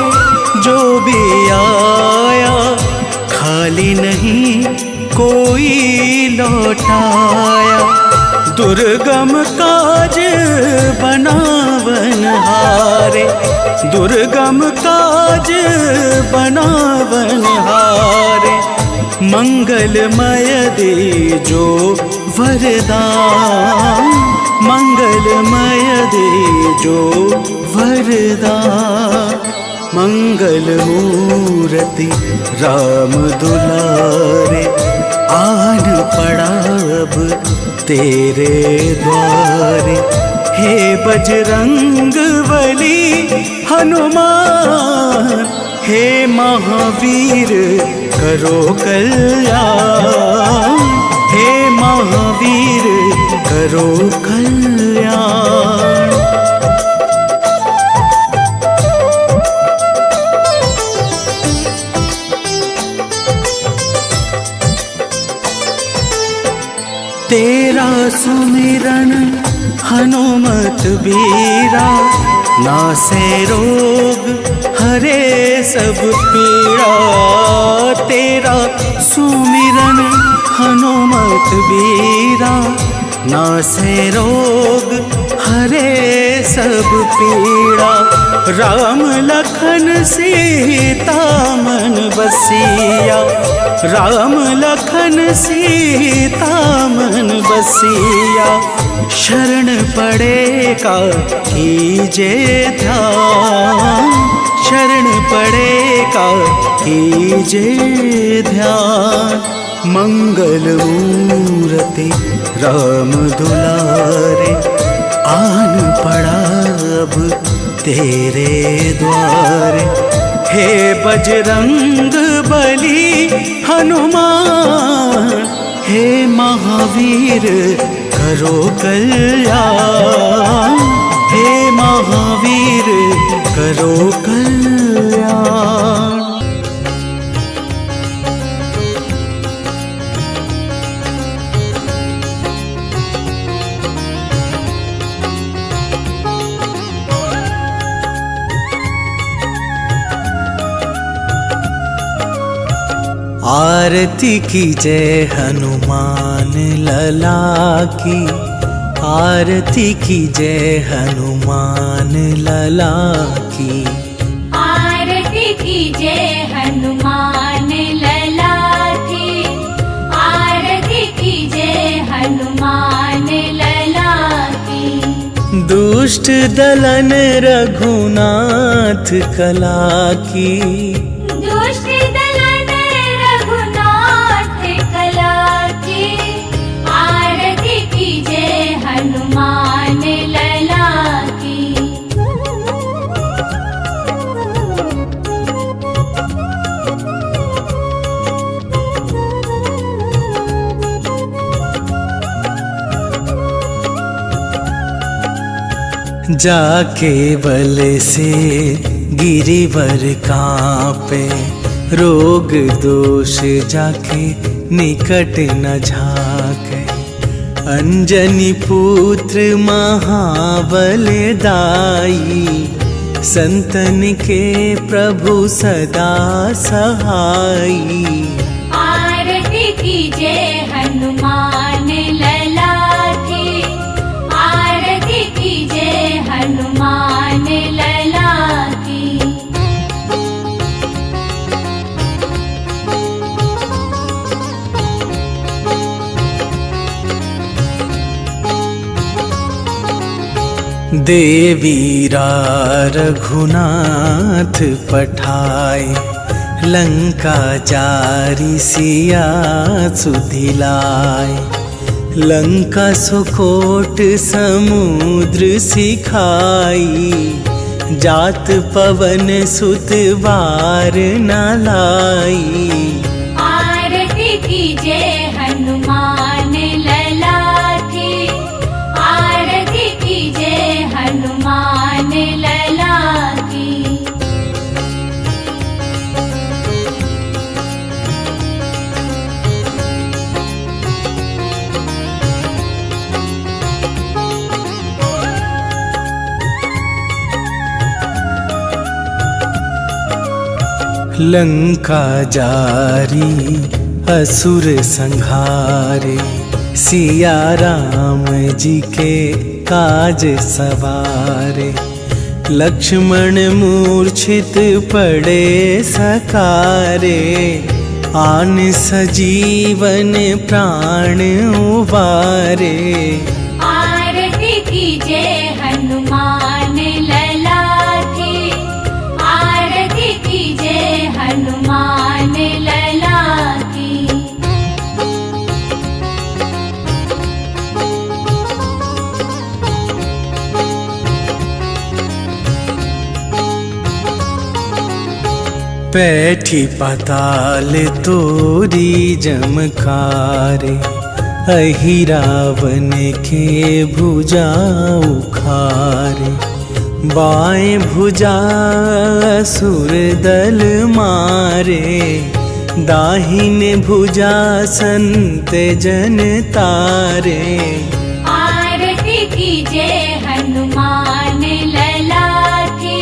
जो भी आया, खाली नहीं कोई लौटाया। दुर्गम काज बनावन हारे, दुर्गम काज बनावन हारे। मंगलमय दे जो वरदान, मंगलमय दे जो वरदान। मंगल मूर्ति राम दुलारे, आन पड़ा अब तेरे द्वारे। हे बजरंग बली हनुमान, हे महावीर करो कल्याण, हे महावीर करो कल्याण। तेरा सुमिरन हनुमत बीरा, नासे रोग हरे सब पीड़ा। तेरा सुमिरन हनुमत बीरा, नासे रोग हरे सब पीड़ा। राम लखन सीता मन बसिया, राम लखन सीता मन बसिया। शरण पड़ेगा कीजे ध्यान, शरण पड़ेगा कीजे ध्यान। मंगल मूर्ति राम दुलारे, आन पड़ा अब तेरे द्वारे। हे बजरंग बली हनुमान, हे महावीर करो कल्याण, हे महावीर करो कल्याण। आरती की जय हनुमान लला की, आरती की जय हनुमान लला की। आरती की जय हनुमान लला की, आरती की जय हनुमान लला की। दुष्ट दलन रघुनाथ कला की, दुष्ट दलन रघुनाथ कला की। आरती की जय हनुमान लला की। जाके बल से गिरिवर कांपे, रोग दोष जाके निकट न झाके। अंजनी पुत्र महाबलदाई, संतन के प्रभु सदा सहाई। आरती की जय हनुमान लला की, आरती की जय हनुमान लला की। देवीरा रघुनाथ पठाए, लंका जारी सिया सुधिलाए। लंका सुकोट समुद्र सिखाई, जात पवन सुत बार न लाई। आरती की जय हनुमान लला की, आरती की जय हनुमान लला की। लंका जारी असुर संहारे, सिया राम जी के काज सवारे। लक्ष्मण मूर्छित पड़े सकारे, आन सजीवन प्राण उबारे। आरती की जय हनुमान लला की, आरती की जय हनुमान लला की। पैठी पाताल तोरी जमकारे, अहि रावण के भुजा उखारे। बाएं भुजा असुर दल मारे, दाहिने भुजा संत जन तारे। आरती कीजिए हनुमान लला की,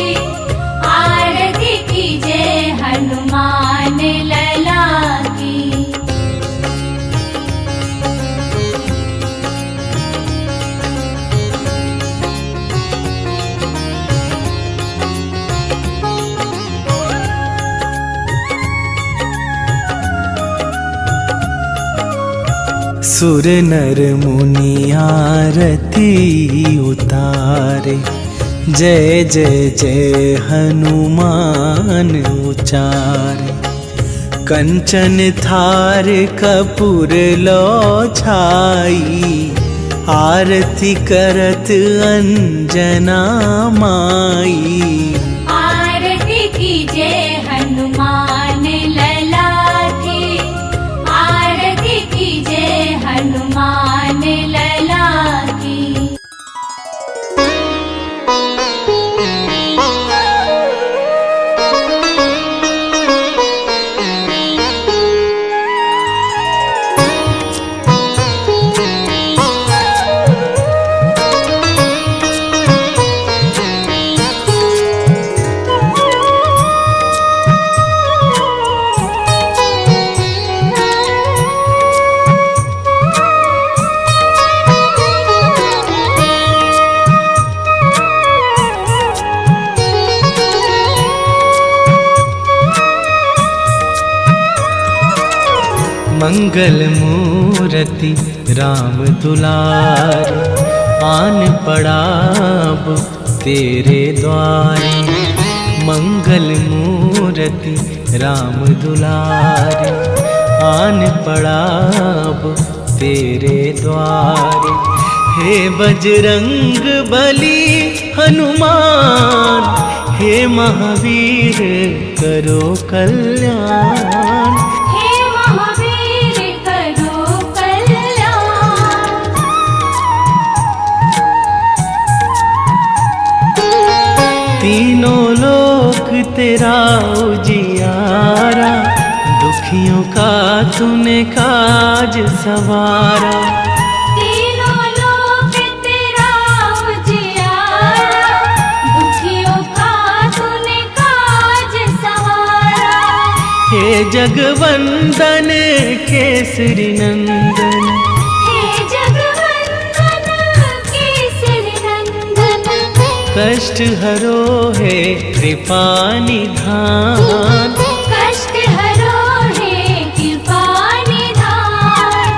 आरती कीजिए हनुमान लला की। सुर नर मुनि आरती उतारे, जय जय जय हनुमान उचारे। कंचन थार कपूर लो छाई, आरती करत अंजना माई। आरती कीजिए हनुमान लला की, आरती कीजिए हनुमान लला की। मंगल मूर्ति राम दुलारे, आन पड़ाब तेरे द्वारे। मंगल मूर्ति राम दुलारे, आन पड़ाब तेरे द्वारे। हे बजरंग बली हनुमान, हे महावीर करो कल्याण। तीनों लोक तेरा उजियारा, दुखियों का तूने काज सवारा। तीनों लोक तेरा उजियारा, दुखियों का तूने काज सवारा। हे जगवंदन केसरी नंदन, कष्ट हरो है कृपा निधान। कष्ट हरो है कृपा निधान।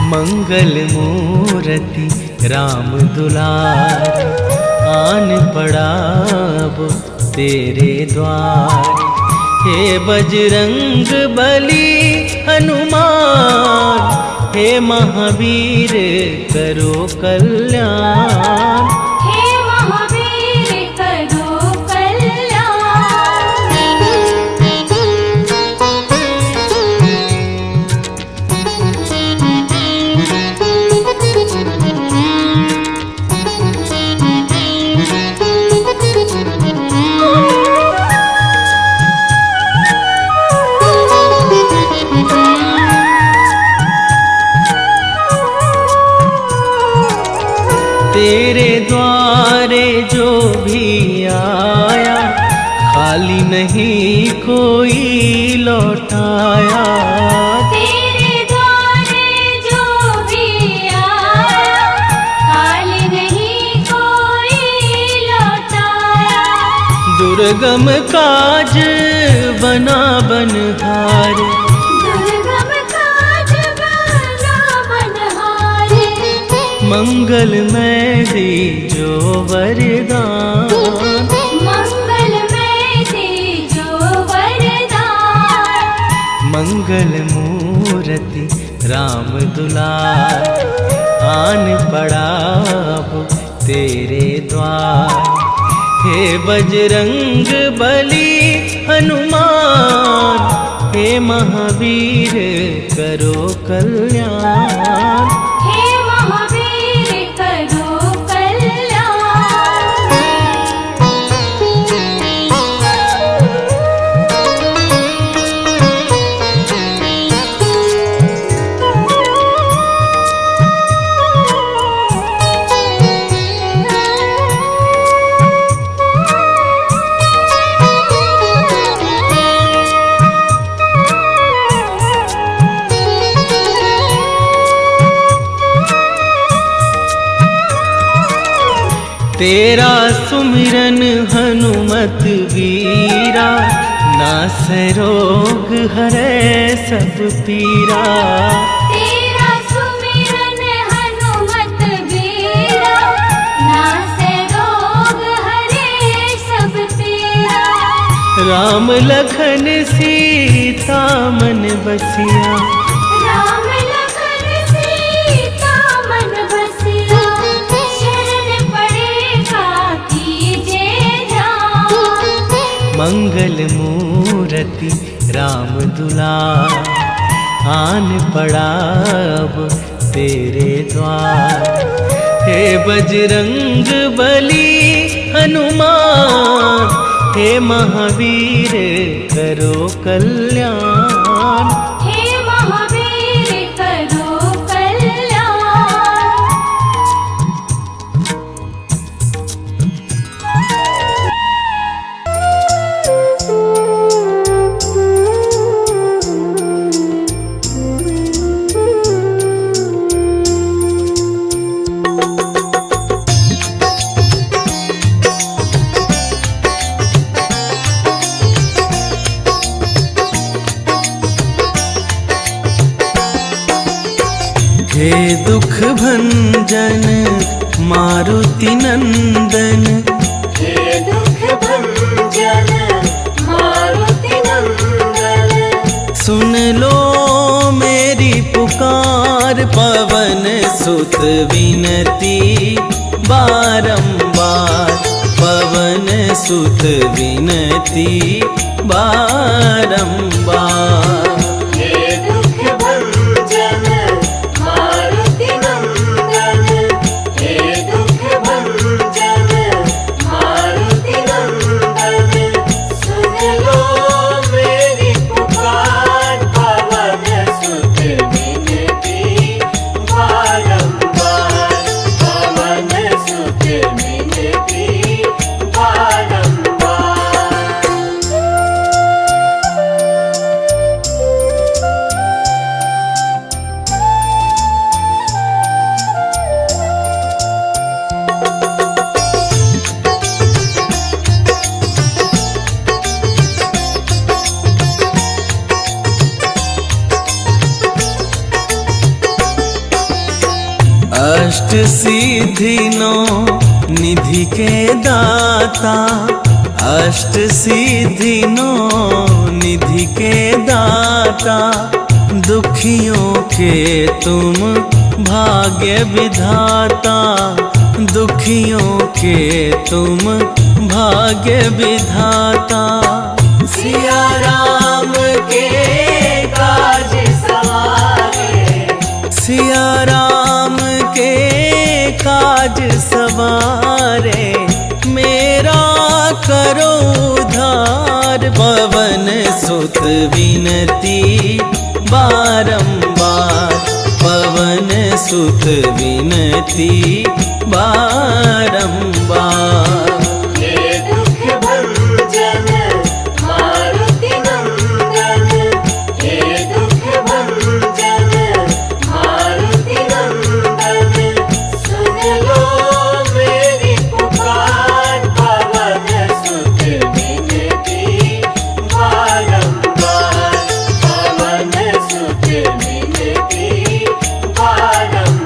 मंगल मूर्ति राम दुलारे, आन पड़ाब तेरे द्वारे। हे बजरंग बली हनुमान, हे महावीर करो कल्याण। तेरे द्वारे जो भी आया, खाली नहीं कोई लौटाया। तेरे द्वारे जो भी आया, खाली नहीं कोई लौटाया। दुर्गम काज बना बनहारे, मंगल में दीजो वरदान। मंगल में दीजो वरदान। मंगल मूर्ति राम दुलारे, आन पड़ाब तेरे द्वार। हे बजरंग बली हनुमान, हे महावीर करो कल्याण। हे महावीर करो कल्याण। तेरा सुमिरन हनुमत वीरा, नासै रोग हरै सब पीरा। तेरा सुमिरन हनुमत वीरा, नासै रोग हरै सब पीरा। राम लखन सीता मन बसिया, राम लखन सीता मन बसिया। शरण पड़ेगा कीजे ध्यान। मंगल मूरति राम दुलार, आन पड़ा अब तेरे द्वार। हे बजरंग बली हनुमान, हे महावीर करो कल्याण। हे महावीर करो कल्याण। हे दुख भंजन मारुति नंदन, हे दुख भंजन मारुति नंदन। सुन लो मेरी पुकार, पवन सुत विनती बारंबार। पवन सुत विनती बारंबार। हे दुख भंजन मारुति नंदन। हे दुख भंजन मारुति नंदन। सुन लो मेरी पुकार, पवन सुत विनती बारंबार। पवन सुत विनती बारंबार। अष्ट सिद्धि नौ निधि के दाता, अष्ट सिद्धि नौ निधि के दाता। दुखियों के तुम भाग्य विधाता, दुखियों के तुम भाग्य विधाता। सिया राम के काज सवारे, सिया राम के काज सवारे। मेरा करो उद्धार, पवन सुत विनती बारंबार। पवन सुत विनती बारंबार। हे दुख भंजन मारुति नंदन। हे दुख भंजन मारुति नंदन। सुन लो मेरी पुकार, पवन सुत विनती बारंबार। पवन सुत विनती बारंबार।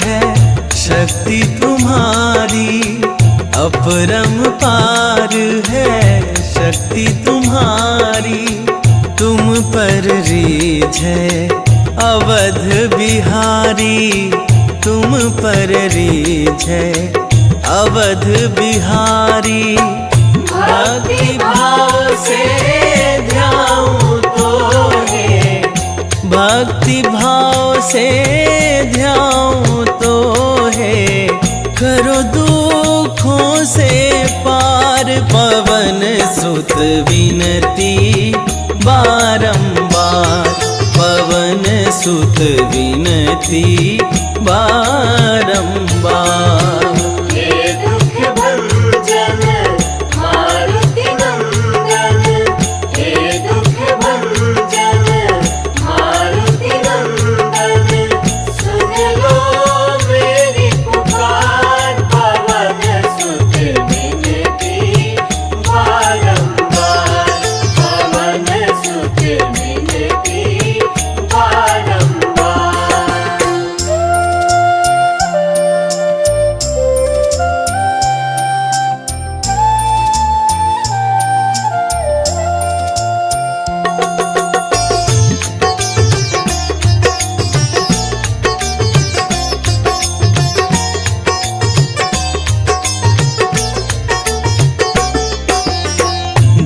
है शक्ति तुम्हारी, अपरंपार है शक्ति तुम्हारी। तुम पर रीझ है अवध बिहारी, तुम पर रीझ है अवध बिहारी। भक्ति भाव से ध्याऊं तो है, भक्ति भाव से ध्याऊं तो है, करो दुखों से पार। पवन सुत विनती बारंबार, पवन सुत विनती बारंबार।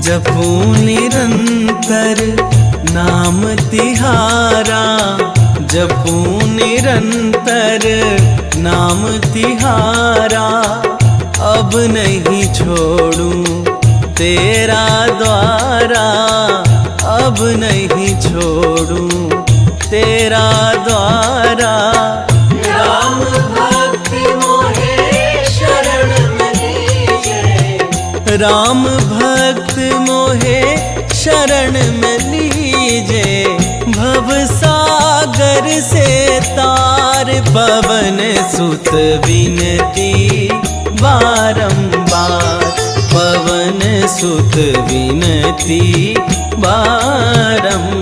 जपूं निरंतर नाम तिहारा, जपूं निरंतर नाम तिहारा। अब नहीं छोड़ूं तेरा द्वारा, अब नहीं छोड़ूं तेरा द्वारा। राम भक्ति मोहे शरण में लीजे, राम भक्त मोहे शरण में लीजे। भव सागर से तार, पवन सुत विनती बारंबार, पवन सुत विनती बारंबार।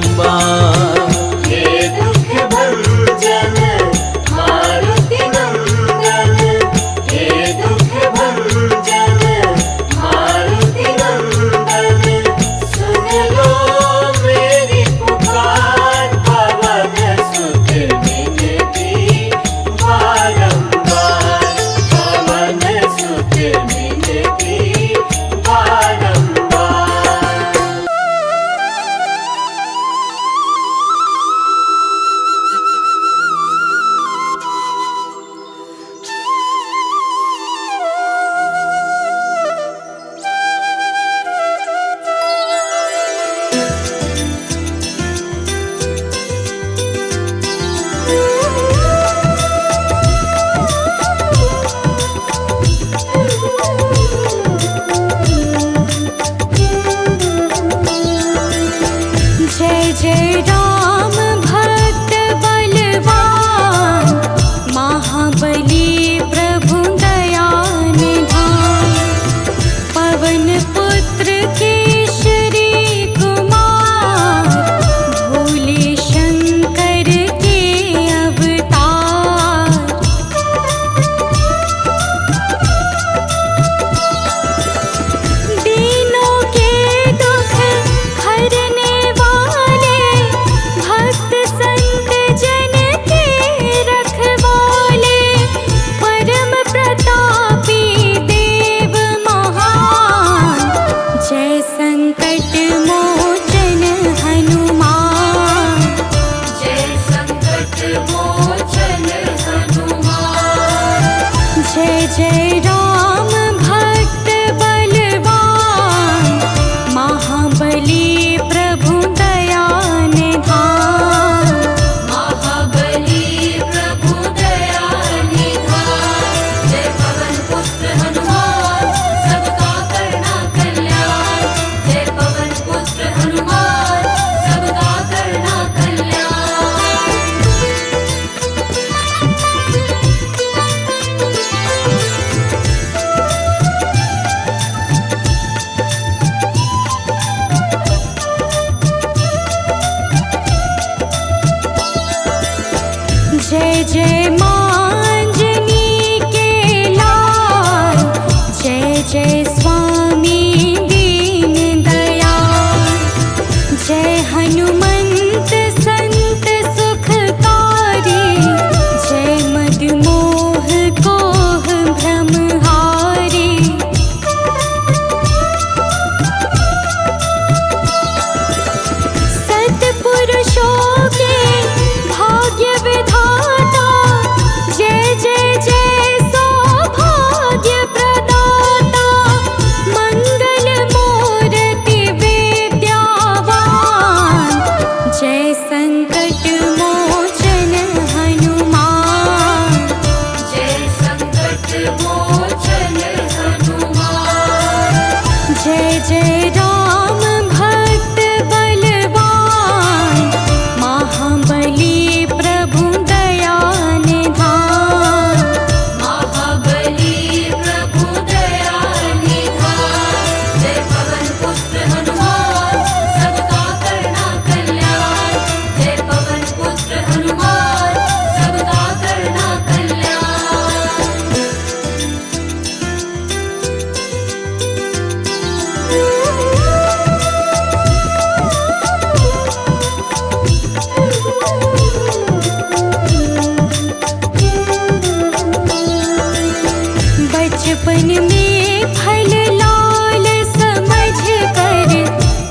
वन में फल लाल समझ कर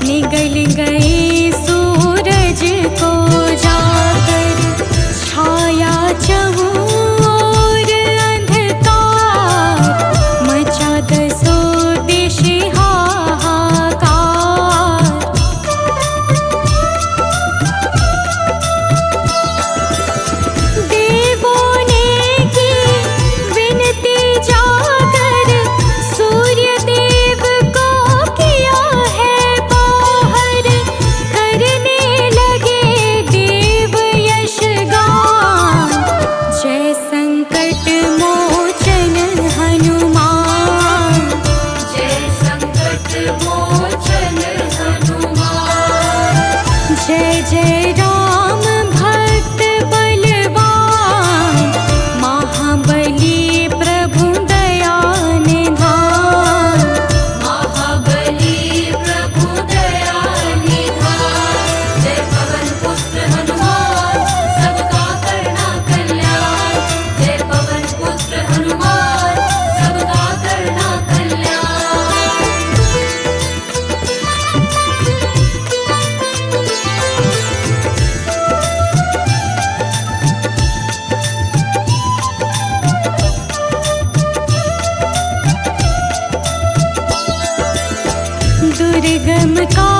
निगल गए सूरज को जाकर। छाया चहु और अंधकार मचा दसों दिश हाहाकार। देवों ने की विनती जाकर सूर्य देव को किया है बाहर। करने लगे देव यश गान जय संकट मोचन हनुमान। जय संकट मोचन हनुमान। जय जय राम भक्त बलवान महाबली प्रभु दया निधान। महाबली प्रभु दया निधान। जय पवन पुत्र हनुमान सबका करना कल्याण। जय पवन पुत्र हनुमान सबका करना कल्याण। दुर्गम का